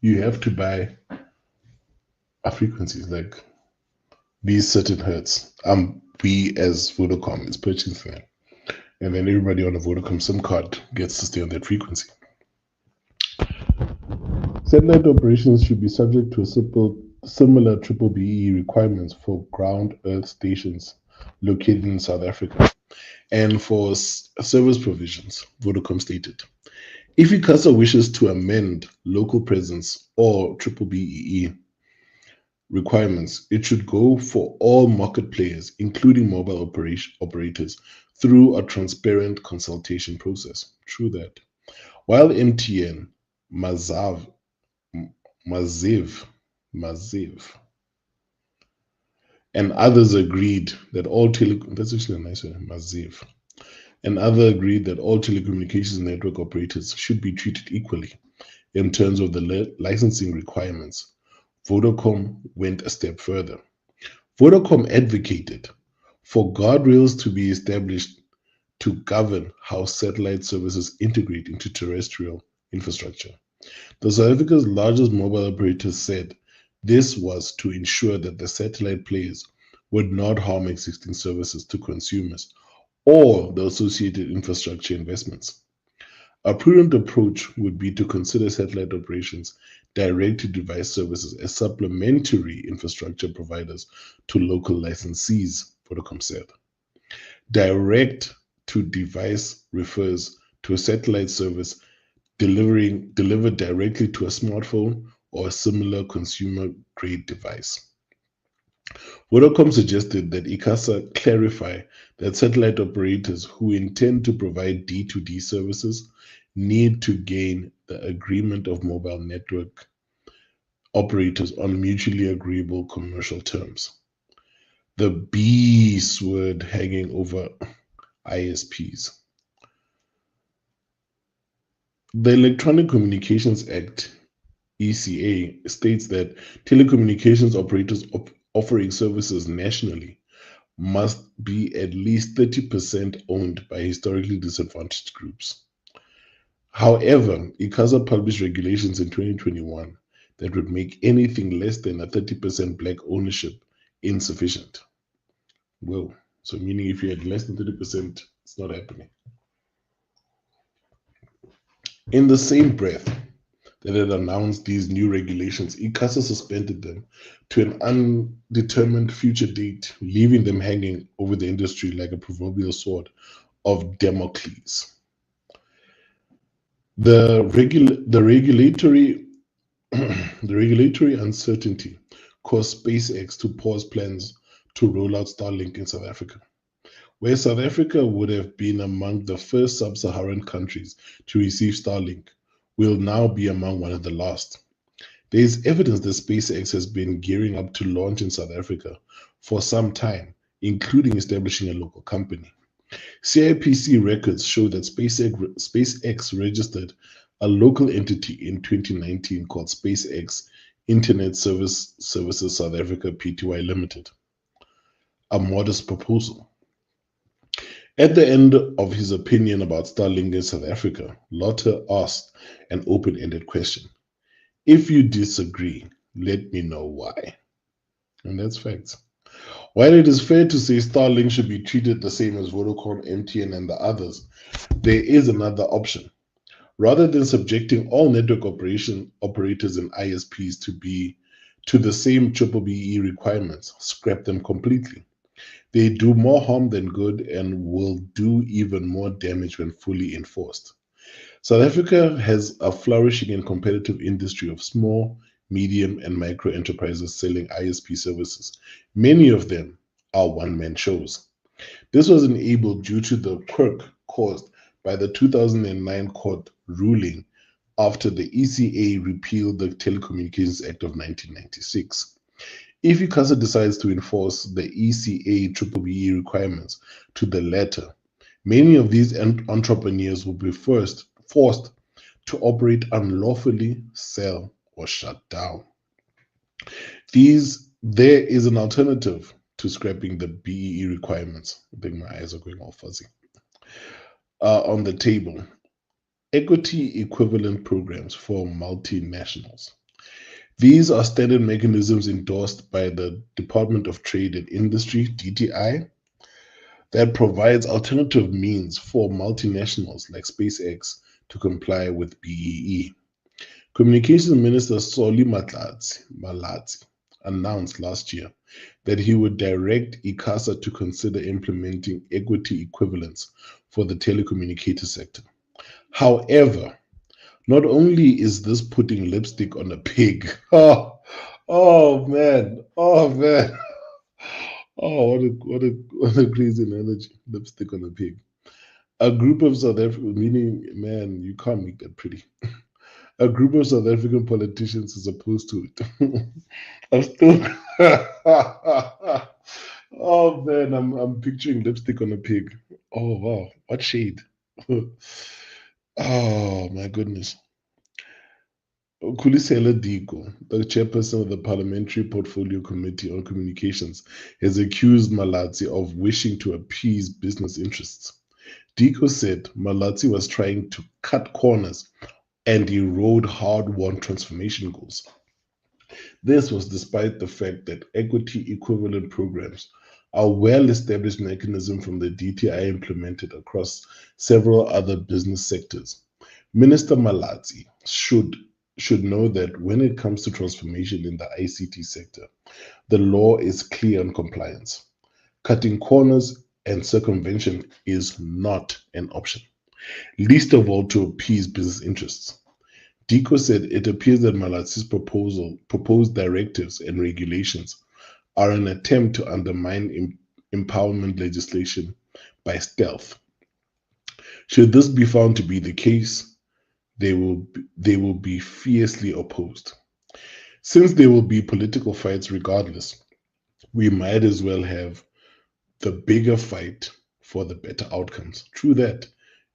You have to buy a frequency, like these certain hertz. We as Vodacom is purchasing that. And then everybody on a Vodacom SIM card gets to stay on that frequency. Satellite operations should be subject to similar BEE requirements for ground earth stations located in South Africa. And for service provisions, Vodacom stated, if ICASA wishes to amend local presence or BEE requirements, it should go for all market players, including mobile operators, through a transparent consultation process. True that. While MTN, Maziv, and others agreed that all that's actually a nice one, Maziv, and others agreed that all telecommunications network operators should be treated equally in terms of the licensing requirements. Vodacom went a step further. Vodacom advocated for guardrails to be established to govern how satellite services integrate into terrestrial infrastructure. The South Africa's largest mobile operators said this was to ensure that the satellite players would not harm existing services to consumers or the associated infrastructure investments. A prudent approach would be to consider satellite operations direct-to-device services as supplementary infrastructure providers to local licensees, Vodacom said. Direct-to-device refers to a satellite service delivered directly to a smartphone or a similar consumer-grade device. Vodacom suggested that ICASA clarify that satellite operators who intend to provide D2D services need to gain the agreement of mobile network operators on mutually agreeable commercial terms. The beast word hanging over ISPs. The Electronic Communications Act, ECA, states that telecommunications operators offering services nationally must be at least 30% owned by historically disadvantaged groups. However, ICASA published regulations in 2021 that would make anything less than a 30% black ownership insufficient. Well, so meaning if you had less than 30%, it's not happening. In the same breath that it announced these new regulations, ICASA suspended them to an undetermined future date, leaving them hanging over the industry like a proverbial sword of Damocles. The regulatory uncertainty caused SpaceX to pause plans to roll out Starlink in South Africa. Where South Africa would have been among the first sub-Saharan countries to receive Starlink, will now be among one of the last. There is evidence that SpaceX has been gearing up to launch in South Africa for some time, including establishing a local company. CIPC records show that SpaceX registered a local entity in 2019 called SpaceX Internet Services South Africa Pty Limited. A modest proposal. At the end of his opinion about Starlink in South Africa, Lotte asked an open-ended question. If you disagree, let me know why. And that's facts. While it is fair to say Starlink should be treated the same as Vodacom, MTN, and the others, there is another option. Rather than subjecting all network operators and ISPs to the same BEE requirements, scrap them completely. They do more harm than good and will do even more damage when fully enforced. South Africa has a flourishing and competitive industry of small, medium, and micro enterprises selling ISP services. Many of them are one-man shows. This was enabled due to the quirk caused by the 2009 court ruling after the ECA repealed the Telecommunications Act of 1996. If ICASA decides to enforce the ECA BBBE requirements to the letter, many of these entrepreneurs will be forced to operate unlawfully, sell, or shut down. There is an alternative to scrapping the BEE requirements. I think my eyes are going all fuzzy. On the table, equity equivalent programs for multinationals. These are standard mechanisms endorsed by the Department of Trade and Industry, DTI, that provides alternative means for multinationals like SpaceX to comply with BEE. Communications Minister Solly Malatsi announced last year that he would direct ICASA to consider implementing equity equivalents for the telecommunicator sector. However, not only is this putting lipstick on a pig, oh man, oh, what a crazy analogy, lipstick on a pig. A group of South African, meaning, man, you can't make that pretty. A group of South African politicians is opposed to it. I'm still, oh man, I'm picturing lipstick on a pig. Oh wow, what shade? Oh my goodness. Khulisile Diko, the chairperson of the Parliamentary Portfolio Committee on Communications, has accused Malatsi of wishing to appease business interests. Diko said Malatsi was trying to cut corners and erode hard-won transformation goals. This was despite the fact that equity equivalent programs are a well-established mechanism from the DTI implemented across several other business sectors. Minister Malatsi should know that when it comes to transformation in the ICT sector, the law is clear on compliance. Cutting corners and circumvention is not an option, least of all to appease business interests. Diko said it appears that Malatsi's proposed directives and regulations are an attempt to undermine empowerment legislation by stealth. Should this be found to be the case, they will be fiercely opposed. Since there will be political fights regardless, we might as well have the bigger fight for the better outcomes. True that,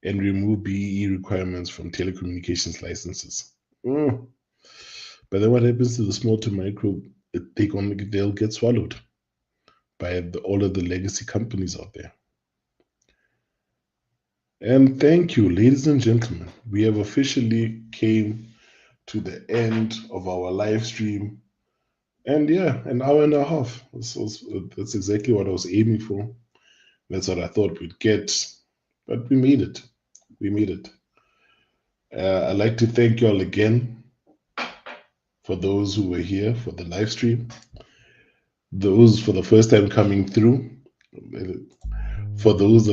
and remove BEE requirements from telecommunications licenses. But then what happens to the small to micro? They'll get swallowed by all of the legacy companies out there. And thank you, ladies and gentlemen. We have officially came to the end of our live stream. And yeah, an hour and a half. That's exactly what I was aiming for. That's what I thought we'd get. But we made it. We made it. I'd like to thank you all again for those who were here for the live stream. Those for the first time coming through. For those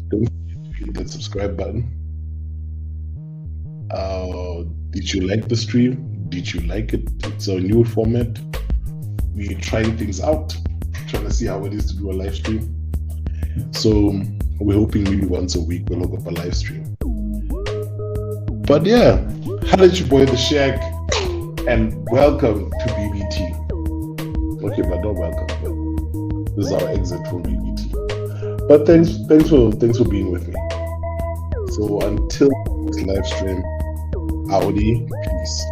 don't forget to hit that subscribe button. Did you like the stream? Did you like it? It's a new format. We're trying things out, trying to see how it is to do a live stream. So we're hoping maybe once a week we'll look up a live stream. But yeah, how did your boy The Shag, and welcome to BBT. Okay, but not welcome. But this is our exit from BBT. But thanks for being with me. So until this live stream, Audi, peace.